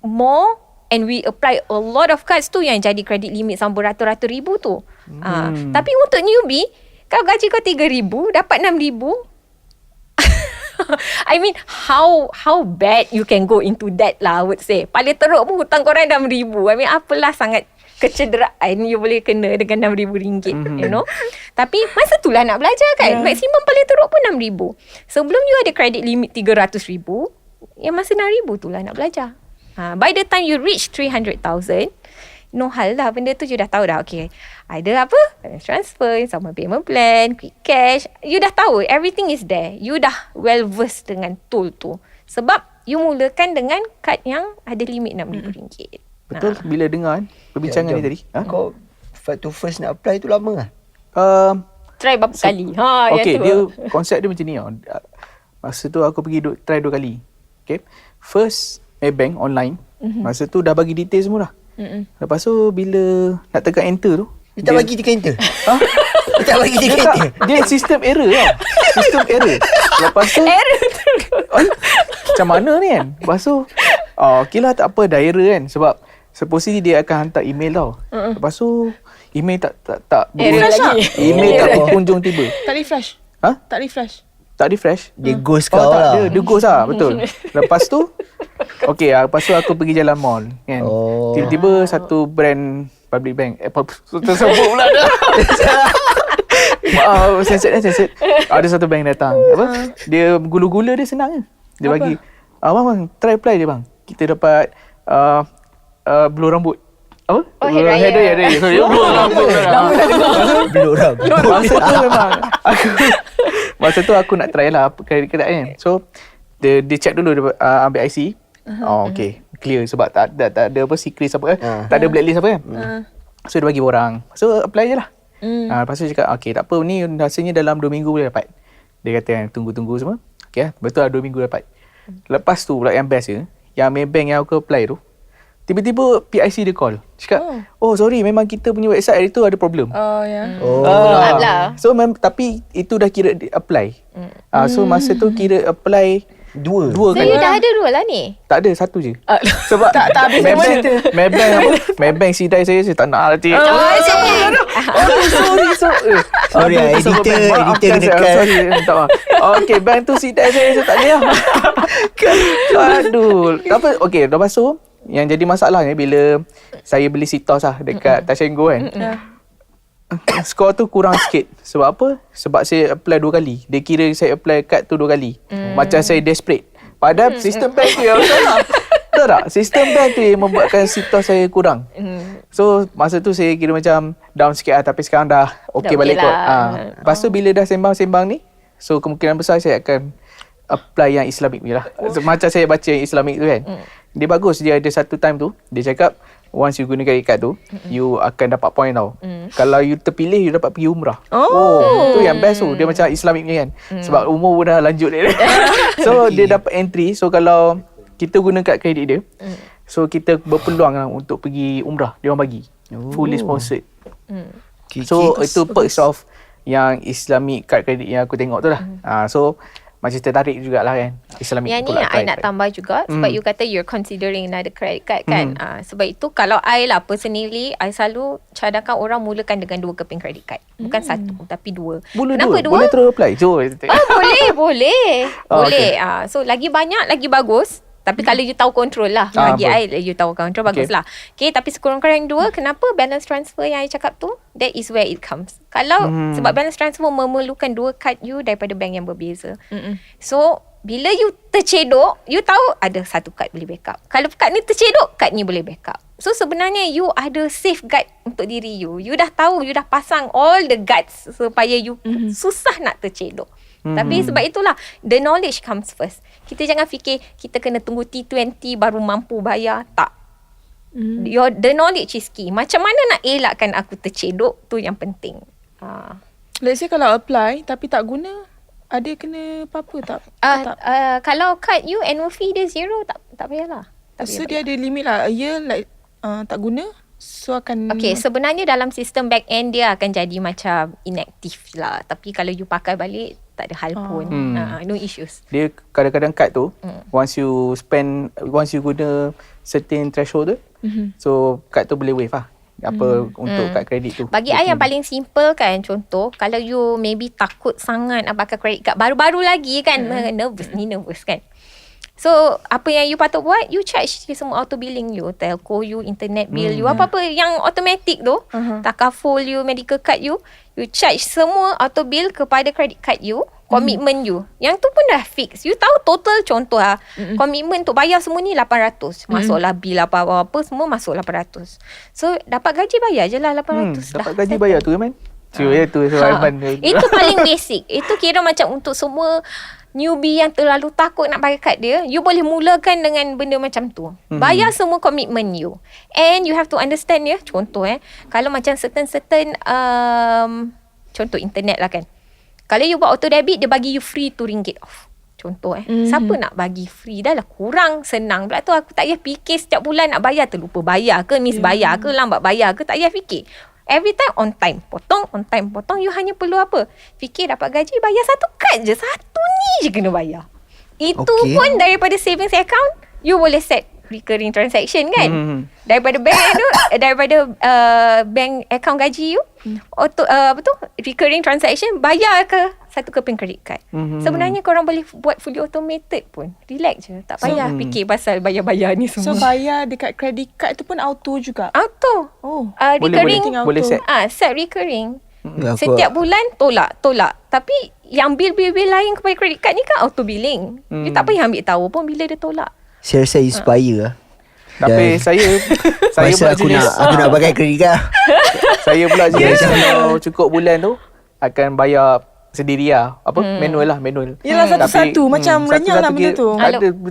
more, and we apply a lot of cards tu yang jadi credit limit sampai beratus-ratus ribu tu. Tapi untuk newbie, kalau gaji kau 3,000, dapat 6,000. I mean, how bad you can go into that lah, I would say. Paling teruk pun hutang korang 6,000. I mean, apalah sangat kecederaan you boleh kena dengan RM6,000, you know. Tapi masa tu lah nak belajar kan. Maksimum paling teruk pun 6,000. Sebelum you ada credit limit 300,000, yang masa 6,000 tu lah nak belajar. By the time you reach 300,000, no hal lah, benda tu you dah tahu dah. Okay, ada apa? Transfer, sama payment plan, quick cash. You dah tahu, everything is there. You dah well versed dengan tool tu. Sebab you mulakan dengan kad yang ada limit RM6,000. Betul, bila dengar kan perbincangan ni tadi. Kau first nak apply tu lama lah? Try berapa kali? Okay, yang tu. dia konsep dia macam ni tau. Masa tu aku pergi try 2 kali. Okay, first Maybank online. Masa tu dah bagi detail semua dah. Lepas tu bila nak tekan enter tu, Dia tak bagi tekan enter. Dia tak bagi tekan enter. dia sistem error lah. Sistem error. Lepas tu macam mana ni kan. Lepas tu okay lah, tak apa, dah error kan. Sebab supposedly dia akan hantar email tau. Lepas tu email tak Error lagi. email tak berkunjung tiba. Tak refresh. Tak refresh. Dia ghost kau tak, lah. dia ghost lah, betul. Lepas tu lepas tu aku pergi jalan mall kan. Tiba-tiba satu brand public bank tersebut pula dah. Senset. Ada satu bank datang. Dia gula-gula dia senang je. Dia bagi bang, try apply dia bang. Kita dapat blow rambut. Apa? Hair dye. Blow rambut. Blow rambut. Masa tu memang masa tu aku nak try lah kredit kan. So dia check dulu, dia ambil IC. Okay, clear sebab tak ada apa secret apa kan. Tak ada blacklist apa kan. So dia bagi orang. So apply je lah. Lepas tu cakap okay, tak apa, ni rasanya dalam 2 minggu boleh dapat. Dia kata kan tunggu semua. Okay, betul lah 2 minggu dapat. Lepas tu pula yang best je, yang Maybank yang aku apply tu, tiba-tiba PIC dia call. Cakap, sorry, memang kita punya website hari tu ada problem. Follow up lah. So tapi itu dah kira apply. So masa tu kira apply 2 So kali. you dah ada 2 lah ni? Tak ada, 1 je. Sebab tak habis Maybank sidai saya tak nak hati. Sorry lah, editor kena cut. Sorry, minta maaf. Okay, bank tu sidai saya tak boleh lah. Aduh. Okay, lepas tu yang jadi masalahnya bila saya beli Citos lah dekat Touch 'n Go kan. Skor tu kurang sikit. Sebab apa? Sebab saya apply 2 kali. Dia kira saya apply kad tu 2 kali. Macam saya desperate. Padahal sistem bank tu yang salah. Betul tak? Sistem bank tu yang membuatkan Citos saya kurang. So masa tu saya kira macam down sikit lah. Tapi sekarang dah okay balik kot. Lepas tu bila dah sembang-sembang ni, so kemungkinan besar saya akan apply yang Islamic ni lah. Macam saya baca yang Islamic tu kan. Dia bagus. Dia ada satu time tu dia cakap once you guna credit card tu, you akan dapat point tau. Kalau you terpilih, you dapat pergi umrah. Tu yang best tu. Dia macam Islamic ni kan. Sebab umur pun dah lanjut dia. So dia dapat entry. So kalau kita guna kad kredit dia, so kita berpeluang lah untuk pergi umrah. Dia orang bagi. Fully sponsored. So itu perks of yang Islamic card kredit yang aku tengok tu lah. So macam tertarik jugalah kan Islamic. Yang ni I nak tambah juga sebab you kata you're considering another credit card kan. Sebab itu kalau I lah personally, I selalu cadangkan orang mulakan dengan 2 keping credit card. Bukan 1 tapi 2. Kenapa 2? Boleh terus apply. Boleh. So lagi banyak lagi bagus. Tapi kalau you tahu control lah. Bagi I, you tahu control, bagus lah. Okay, tapi sekurang-kurang 2, kenapa balance transfer yang I cakap tu? That is where it comes. Kalau, sebab balance transfer memerlukan 2 kad you daripada bank yang berbeza. So, bila you tercedok, you tahu ada 1 kad boleh backup. Kalau kad ni tercedok, kad ni boleh backup. So, sebenarnya you ada safeguard untuk diri you. You dah tahu, you dah pasang all the guards supaya you susah nak tercedok. Tapi sebab itulah, the knowledge comes first. Kita jangan fikir kita kena tunggu T20 baru mampu bayar. Tak. The knowledge is key. Macam mana nak elakkan aku tercedok, tu yang penting. Let's say kalau apply tapi tak guna, ada kena apa-apa tak? Kalau card you annual fee dia 0, tak payahlah. So dia ada limit lah. A year like tak guna, so akan... Okay, sebenarnya dalam sistem back end dia akan jadi macam inactive lah. Tapi kalau you pakai balik, tak ada hal pun. No issues. Dia kadang-kadang kad tu, once you guna certain threshold tu, so kad tu boleh waive lah. Untuk kad kredit tu. Bagi I yang paling simple kan, contoh, kalau you maybe takut sangat nak pakai credit card, baru-baru lagi kan, nervous kan. So, apa yang you patut buat, you charge semua auto billing you, telco you, internet bill you, apa-apa yang automatic tu, takaful you, medical card you charge semua auto bill kepada credit card you, komitmen you. Yang tu pun dah fix. You tahu total, contoh lah, komitmen untuk bayar semua ni 800. Masuklah bil apa-apa, semua masuk 800. So, dapat gaji bayar je lah 800 dah. Dapat gaji bayar tu kan? Itu paling basic. Itu kira macam untuk semua newbie yang terlalu takut nak pakai kad dia, you boleh mulakan dengan benda macam tu. Bayar semua komitmen you. And you have to understand contoh kalau macam certain contoh internet lah kan. Kalau you buat auto debit, dia bagi you free RM2 off. Contoh siapa nak bagi free? Dah lah kurang senang. Pula tu aku tak payah fikir setiap bulan nak bayar, terlupa bayar ke, miss bayar ke, lambat bayar ke, tak payah fikir. Every time on time potong. You hanya perlu apa? Fikir dapat gaji, bayar 1 kad je. 1 ni je kena bayar. Itu pun daripada savings account, you boleh set recurring transaction kan. Daripada bank tu, daripada bank account gaji you, recurring transaction, bayar ke 1 keping credit card. Sebenarnya korang boleh buat fully automated pun. Relax je. Tak payah fikir pasal bayar-bayar ni semua. So bayar dekat credit card tu pun auto juga? Auto. Recurring. Boleh set. Set recurring. Setiap bulan tolak. Tapi yang bil-bil lain kepada credit card ni kan auto billing. You tak payah ambil tahu pun bila dia tolak. Saya rasa inspire lah. Tapi saya masa pula aku nak pakai kredit card. Saya pula jenis kalau cukup bulan tu akan bayar sendiri lah. Manual. Yelah satu-satu. Macam renyah lah benda tu.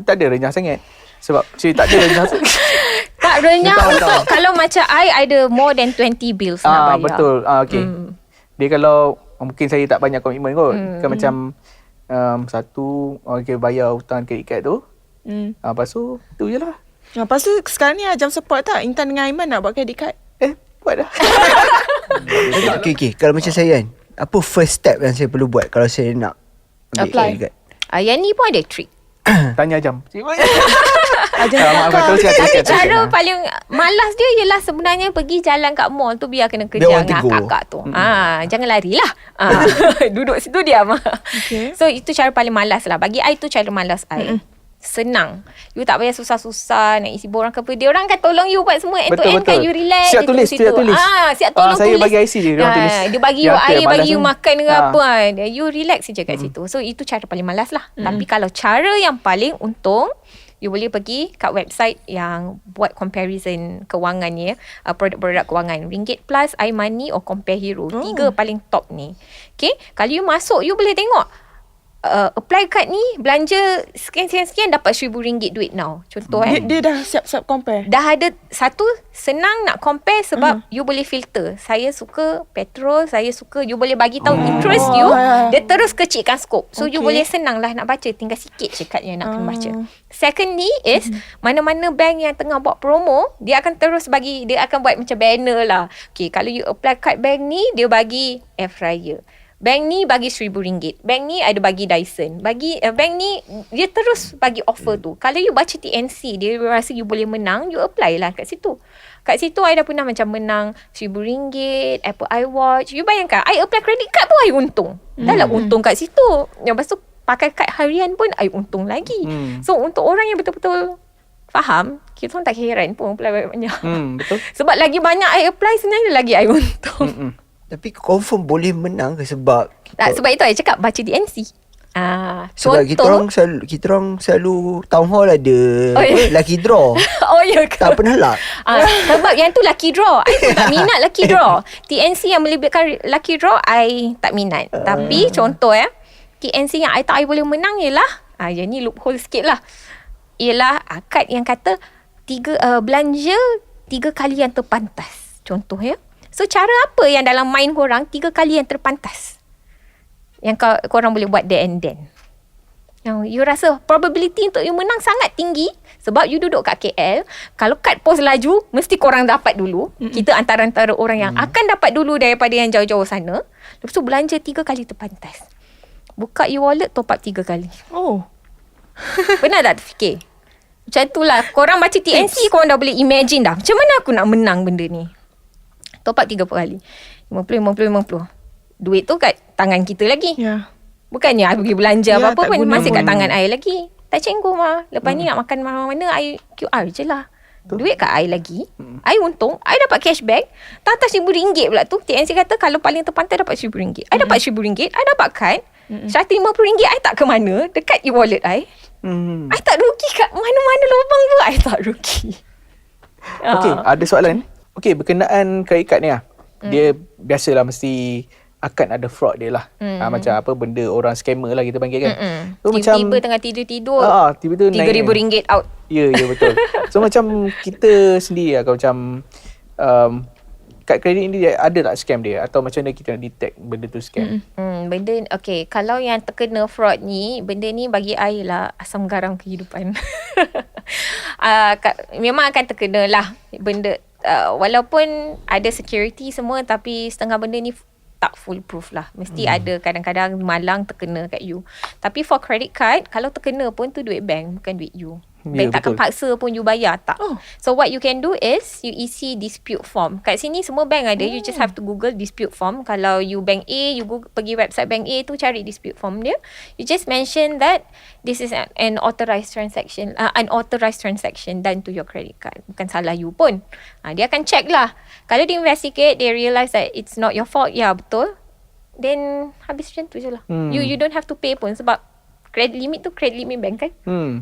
Tak ada renyah sangat. Sebab tak ada renyah sangat. Tak renyah untuk kalau macam I ada more than 20 bills nak bayar. Betul. Okay. Dia kalau mungkin saya tak banyak komitmen kot. Kan macam satu bayar hutang kredit card tu. Lepas tu je lah. Lepas tu sekarang ni jam support tak? Intan dengan Aiman nak buat credit card? Buat dah. Okay. Kalau macam saya kan, apa first step yang saya perlu buat kalau saya nak apply credit card? Yang ni pun ada trick. Tanya Ajam. Tapi cara paling malas dia ialah sebenarnya pergi jalan kat mall tu biar kena kerja dengan kakak tu. Jangan larilah. Duduk situ diam. Okay. So itu cara paling malas lah. Bagi I tu cara malas I. Senang. You tak payah susah-susah nak isi borang ke apa. Dia orang kan tolong you buat semua end to end kan. You relax. Siap tulis. Siap tolong saya tulis. bagi IC je. Dia tulis. Dia bagi you air, bagi you makan ke apa. You relax je kat situ. So itu cara paling malas lah. Tapi kalau cara yang paling untung, you boleh pergi kat website yang buat comparison kewangan ni produk-produk kewangan. Ringgit Plus, iMoney or Compare Hero. 3 paling top ni. Okay. Kalau you masuk, you boleh tengok apply card ni, belanja sekian-sekian dapat RM1,000 duit now. Contoh Dia dah siap-siap compare. Dah ada satu, senang nak compare sebab you boleh filter. Saya suka petrol, saya suka, you boleh bagi tahu interest you, dia terus kecilkan scope. So you boleh senang lah nak baca, tinggal sikit je kad yang nak kena baca. Secondly is mana-mana bank yang tengah buat promo, dia akan terus bagi, dia akan buat macam banner lah. Okay, kalau you apply card bank ni, dia bagi air fryer. Bank ni bagi RM1,000. Bank ni ada bagi Dyson. Bank ni dia terus bagi offer tu. Kalau you baca TNC, dia rasa you boleh menang, you apply lah kat situ. Kat situ I dah pernah macam menang RM1,000, Apple iWatch. You bayangkan, I apply credit card pun I untung. Dah lah untung kat situ. Lepas tu pakai kad harian pun I untung lagi. So untuk orang yang betul-betul faham, kita pun tak heran pun apply banyak-banyak. Betul. Sebab lagi banyak I apply, sebenarnya lagi I untung. Tapi confirm boleh menang ke sebab Tak, sebab itu I cakap baca DNC. sebab kita orang selalu town hall ada lucky draw. Oh ya ke? Tak pernah luck. Sebab yang tu lucky draw. I pun tak minat lucky draw. TNC yang melibatkan lucky draw I tak minat. Tapi contoh TNC yang I tak I boleh menang ialah yang ni loophole sikit lah. Ialah kad yang kata belanja 3 kali yang terpantas. Contoh ya. So cara apa yang dalam mind korang 3 kali yang terpantas yang korang boleh buat there and then? Yang you rasa probability untuk you menang sangat tinggi sebab you duduk kat KL. Kalau kad pos laju, mesti korang dapat dulu. Kita antara-antara orang yang akan dapat dulu daripada yang jauh-jauh sana. Lepas tu belanja 3 kali terpantas. Buka e-wallet, top up 3 kali. Oh. Pernah tak terfikir? Macam tu lah. Korang baca TNC, korang dah boleh imagine dah. Macam mana aku nak menang benda ni? Top up 30 kali. 50. Duit tu kat tangan kita lagi. Ya. Bukannya I pergi belanja apa-apa tak pun, guna masih pun. kat tangan I lagi. Tak cenggung mah. Lepas ni nak makan mana-mana, I QR je lah. Duit kat I lagi. I untung. I dapat cashback. Tak atas RM1,000 pula tu. TNC kata kalau paling terpantas dapat RM1,000. I dapat RM1,000. I dapat kad. RM150 I tak ke mana. Dekat e-wallet I. I tak rugi kat mana-mana lubang tu. I tak rugi. Okay, ada soalan. Okay, berkenaan credit card ni lah. Dia biasalah mesti akan ada fraud dia lah. Macam apa benda orang scammer lah kita panggil kan. So Tiba-tiba tengah tidur-tidur tiba-tiba RM3,000 out. Ya betul. So macam kita sendiri lah, kalau macam kad kredit ni dia ada tak scam dia, atau macam mana kita nak detect benda tu scam? Benda okay, kalau yang terkena fraud ni, benda ni bagi I lah asam garam kehidupan. Memang akan terkena lah benda. Walaupun ada security semua, tapi setengah benda ni tak foolproof lah. Mesti ada kadang-kadang malang terkena kat you. Tapi for credit card, kalau terkena pun tu duit bank, bukan duit you. Bank takkan paksa pun you bayar, tak. So what you can do is you isi dispute form. Kat sini semua bank ada. You just have to Google dispute form. Kalau you bank A, you pergi website bank A tu, cari dispute form dia. You just mention that this is an unauthorized transaction done to your credit card. Bukan salah you pun. Dia akan check lah. Kalau dia investigate, they realise that it's not your fault. Ya, betul. Then habis macam tu je lah. You don't have to pay pun sebab credit limit tu credit limit bank kan.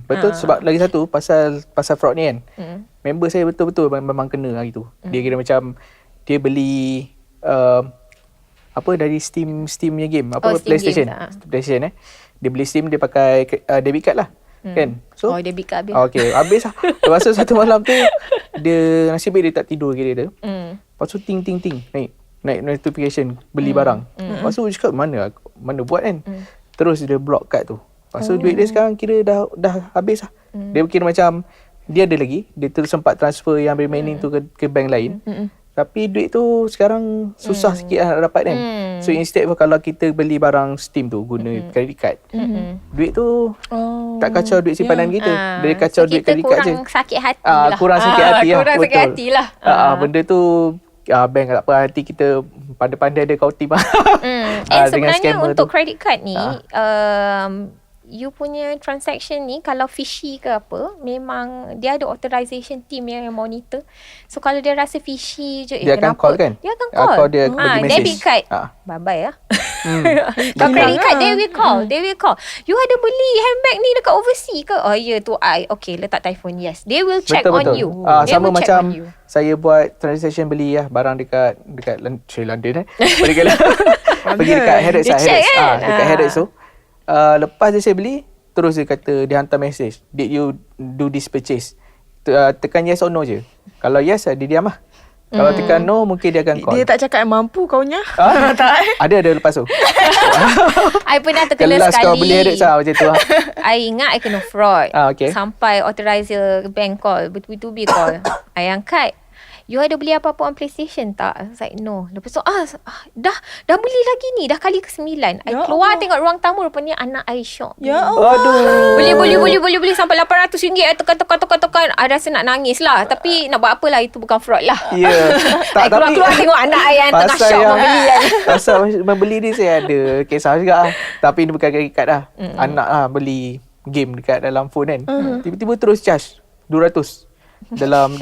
Betul. Sebab lagi satu pasal fraud ni kan. Member saya betul-betul memang kena hari tu. Dia kira macam dia beli apa dari Steam punya game, PlayStation. PlayStation Dia beli Steam, dia pakai debit card lah. Kan. So debit card habis. Okay, habis lah. Lepas tu satu malam tu dia nasib baik dia tak tidur kira dia. Lepas tu ting naik notification beli barang. Lepas tu dia cakap mana buat kan. Terus dia block card tu. Lepas tu duit dia sekarang kira dah habis lah. Dia kira macam dia ada lagi, dia terus sempat transfer yang remaining tu ke bank lain. Tapi duit tu sekarang susah sikit lah nak dapat kan. So instead kalau kita beli barang Steam tu guna credit card, duit tu tak kacau duit simpanan kita. Dia kacau duit credit card je. Kurang sakit hati lah. Kurang sakit hati lah. Kurang sakit hati lah. Benda tu bank tak apa, nanti kita pandai-pandai ada kautim lah. Sebenarnya untuk credit card ni you punya transaction ni kalau fishy ke apa, memang dia ada authorization team yang monitor. So kalau dia rasa fishy je, dia akan call kan? Dia akan call. Dia bagi message. Debit card. Bye-bye lah. Kalau credit card, they will call. You ada beli handbag ni dekat overseas ke? Oh ya, tu I. Okay, letak telefon. Yes. They will check on you. Sama macam saya buat transaction beli barang dekat Sri London. Pergi dekat Harrods. Dekat Harrods tu. lepas dia saya beli, terus dia kata, dia hantar message, did you do this purchase? Tekan yes or no je. Kalau yes, dia diam lah. Kalau tekan no, mungkin dia akan call. Dia tak cakap mampu kaunya. Tak ada lepas tu. I pernah terkena Kelas sekali. kau beli headache macam tu lah. I ingat I kena fraud. Okay. Sampai authorizer bank call, B2B call. I angkat. You ada beli apa-apa on PlayStation tak? I was like, no. Lepas tu, dah beli lagi ni. Dah kali ke-9. I Ya keluar Allah. tengok ruang tamu. Rupanya anak I shock. Ya Allah. Aduh. Beli sampai RM800. I tekan. I rasa nak nangis lah. Tapi nak buat apa lah. Itu bukan fraud lah. Ya. I keluar tengok anak I yang tengah shock membeli kan. Pasal membeli ni saya ada kisah juga lah. Tapi ni bukan credit card lah. Anak lah beli game dekat dalam phone kan. Tiba-tiba terus charge 200 dalam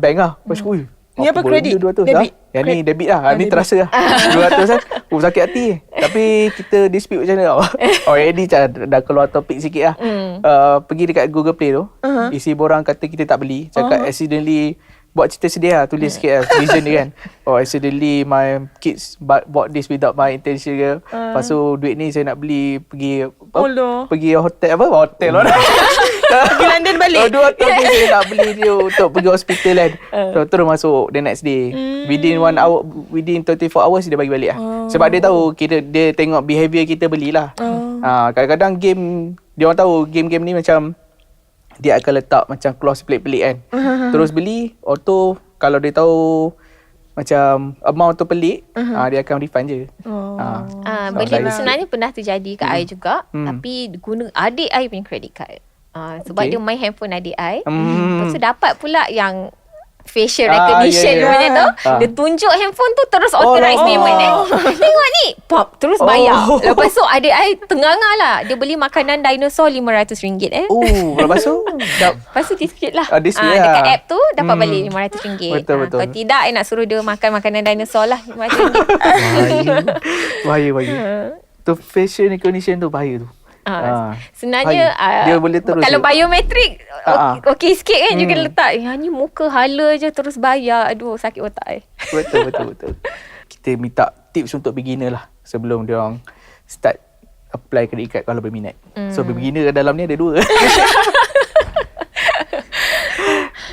bank lah. Lepas tu, Ni apa, kredit? 200 Debit? Yang ni debit lah. Ni terasa lah. 200 lah. Sakit hati. Tapi kita dispute macam mana tau. Already dah keluar topik sikit lah. Pergi dekat Google Play tu. Isi borang kata kita tak beli. Cakap accidentally buat cerita sedih lah. Tulis sikit lah reason dia kan. Accidentally my kids bought this without my intention ke. Lepas tu duit ni saya nak beli pergi hotel hotel lah. Pergi London balik. Dua tahun saya nak beli dia untuk pergi hospital kan. Terus masuk the next day. Within 1 hour, within 24 hours dia bagi balik lah. Sebab dia tahu dia tengok behaviour kita belilah. Kadang-kadang game, dia orang tahu game-game ni macam dia akan letak macam clause pelik-pelik kan. Terus beli, auto kalau dia tahu macam amount tu pelik, dia akan refund je. Beli ni sebenarnya pernah terjadi kat I juga. Tapi guna adik I punya credit card. Sebab dia main handphone adik I. Lepas tu dapat pula yang facial recognition punya tu. Dia tunjuk handphone tu terus authorize payment tengok ni pop terus bayar. Lepas tu adik I tengah-ngah lah. Dia beli makanan dinosaur RM500 Lepas tu Lepas tu dispute lah. Dispute dekat lah. app tu dapat balik RM500. Betul. Kalau tidak I nak suruh dia makan makanan dinosaur lah RM500. Bahaya. Tu facial recognition tu bahaya tu. Sebenarnya dia boleh terus kalau biometrik okey sikit kan. You kena letak ni muka hala je terus bayar. Aduh sakit otak Betul. Kita minta tips untuk beginner lah sebelum dia orang start apply credit card kalau berminat. So beginner dalam ni ada 2.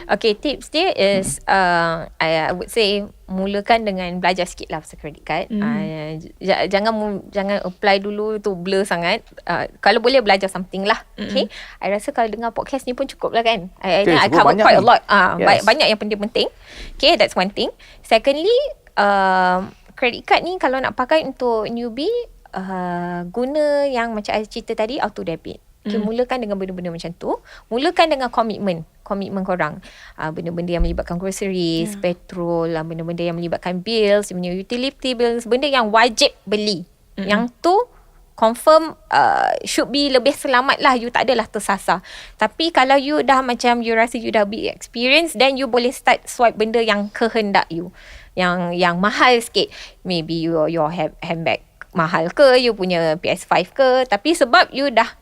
Okay, tips dia is I would say mulakan dengan belajar sikit lah pasal credit card. Jangan apply dulu tu blur sangat. Kalau boleh belajar something lah. Okay, I rasa kalau dengar podcast ni pun cukup lah kan. I cover quite a lot. Banyak yang penting-penting. Okay, that's one thing. Secondly, credit card ni kalau nak pakai untuk newbie, guna yang macam I cerita tadi, auto debit. Okay, mulakan dengan benda-benda macam tu. Mulakan dengan komitmen korang. Benda-benda yang melibatkan groceries, petrol, benda-benda yang melibatkan bills, utility bills, benda yang wajib beli. Yang tu confirm should be lebih selamat lah. You tak adalah tersasar. Tapi kalau you dah macam you rasa you dah big experience, then you boleh start swipe benda yang kehendak you. Yang mahal sikit. Maybe your handbag mahal ke, you punya PS5 ke. Tapi sebab you dah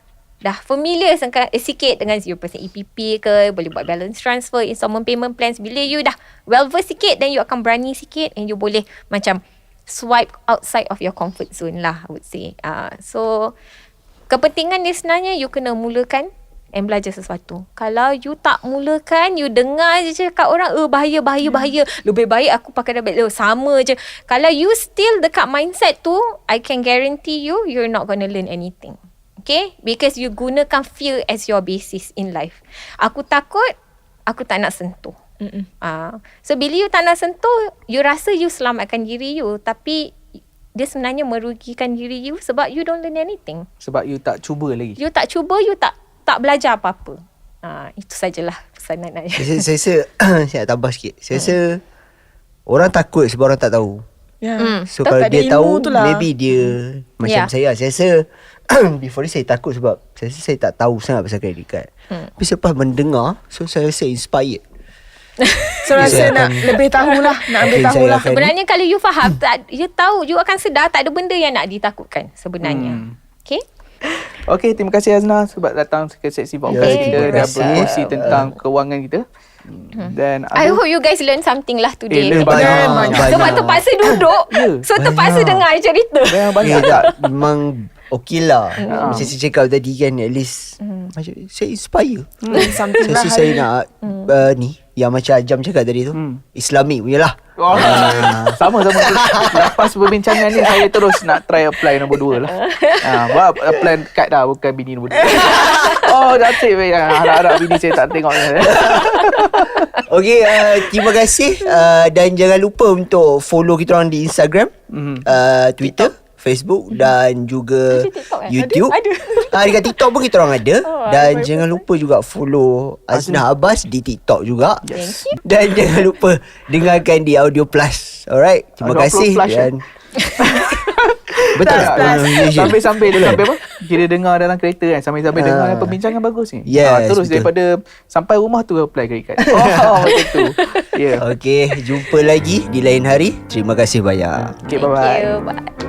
familiar sikit dengan 0% EPP ke, boleh buat balance transfer, installment payment plans. Bila you dah well-versed sikit, then you akan berani sikit and you boleh macam swipe outside of your comfort zone lah, I would say. So, kepentingan dia sebenarnya you kena mulakan and belajar sesuatu. Kalau you tak mulakan, you dengar je cakap orang, bahaya. Lebih baik aku pakai debit. Sama je. Kalau you still dekat mindset tu, I can guarantee you're not gonna learn anything. Okay, because you gunakan fear as your basis in life. Aku takut, aku tak nak sentuh. So bila you tak nak sentuh, you rasa you selamatkan diri you, tapi dia sebenarnya merugikan diri you sebab you don't learn anything. Sebab you tak cuba lagi. You tak cuba, you tak belajar apa-apa. Itu sajalah pesanan saya. Saya rasa saya nak tambah sikit. Saya rasa orang takut sebab orang tak tahu. So kalau dia tahu, maybe dia macam saya rasa before ni saya takut sebab saya rasa saya tak tahu sangat pasal credit card. Tapi selepas mendengar, so saya rasa inspired. So rasa nak lebih tahulah, nak lebih tahulah. Sebenarnya kalau you faham, you tahu, you akan sedar tak ada benda yang nak ditakutkan sebenarnya. Okay, terima kasih Azna sebab datang ke seksi podcast kita dan berkongsi tentang kewangan kita. Then I hope you guys learn something lah today. Banyak. Sebab terpaksa duduk, so terpaksa dengar cerita. Banyak. Memang okey lah. Macam saya cakap tadi kan, at least macam saya inspire. Something lah. So saya nak ni yang macam Ajam cakap tadi tu, Islamic punya lah. Sama-sama. Lepas perbincangan ni saya terus nak try apply nombor 2 lah. Buat apply kad dah, bukan bini nombor 2. Oh, that's it. Harap-harap bini saya tak tengok. Okay, terima kasih. Dan jangan lupa untuk follow kita orang di Instagram, Twitter, Facebook dan juga TikTok kan? YouTube. Ada. Dekat TikTok pun kita orang ada. Dan jangan lupa juga follow Aznah Abbas di TikTok juga. Yes. Dan jangan lupa dengarkan di Audio Plus. Alright, terima Audio kasih. Plus, Dan betul tak? Sambil-sambil apa? Kira dengar dalam kereta kan. Sambil-sambil dengar perbincangan bagus ni. Yes, Terus betul. daripada sampai rumah tu apply credit card. Macam tu. Yeah. Okay, jumpa lagi di lain hari. Terima kasih banyak. Okay, Thank bye-bye. you. Bye.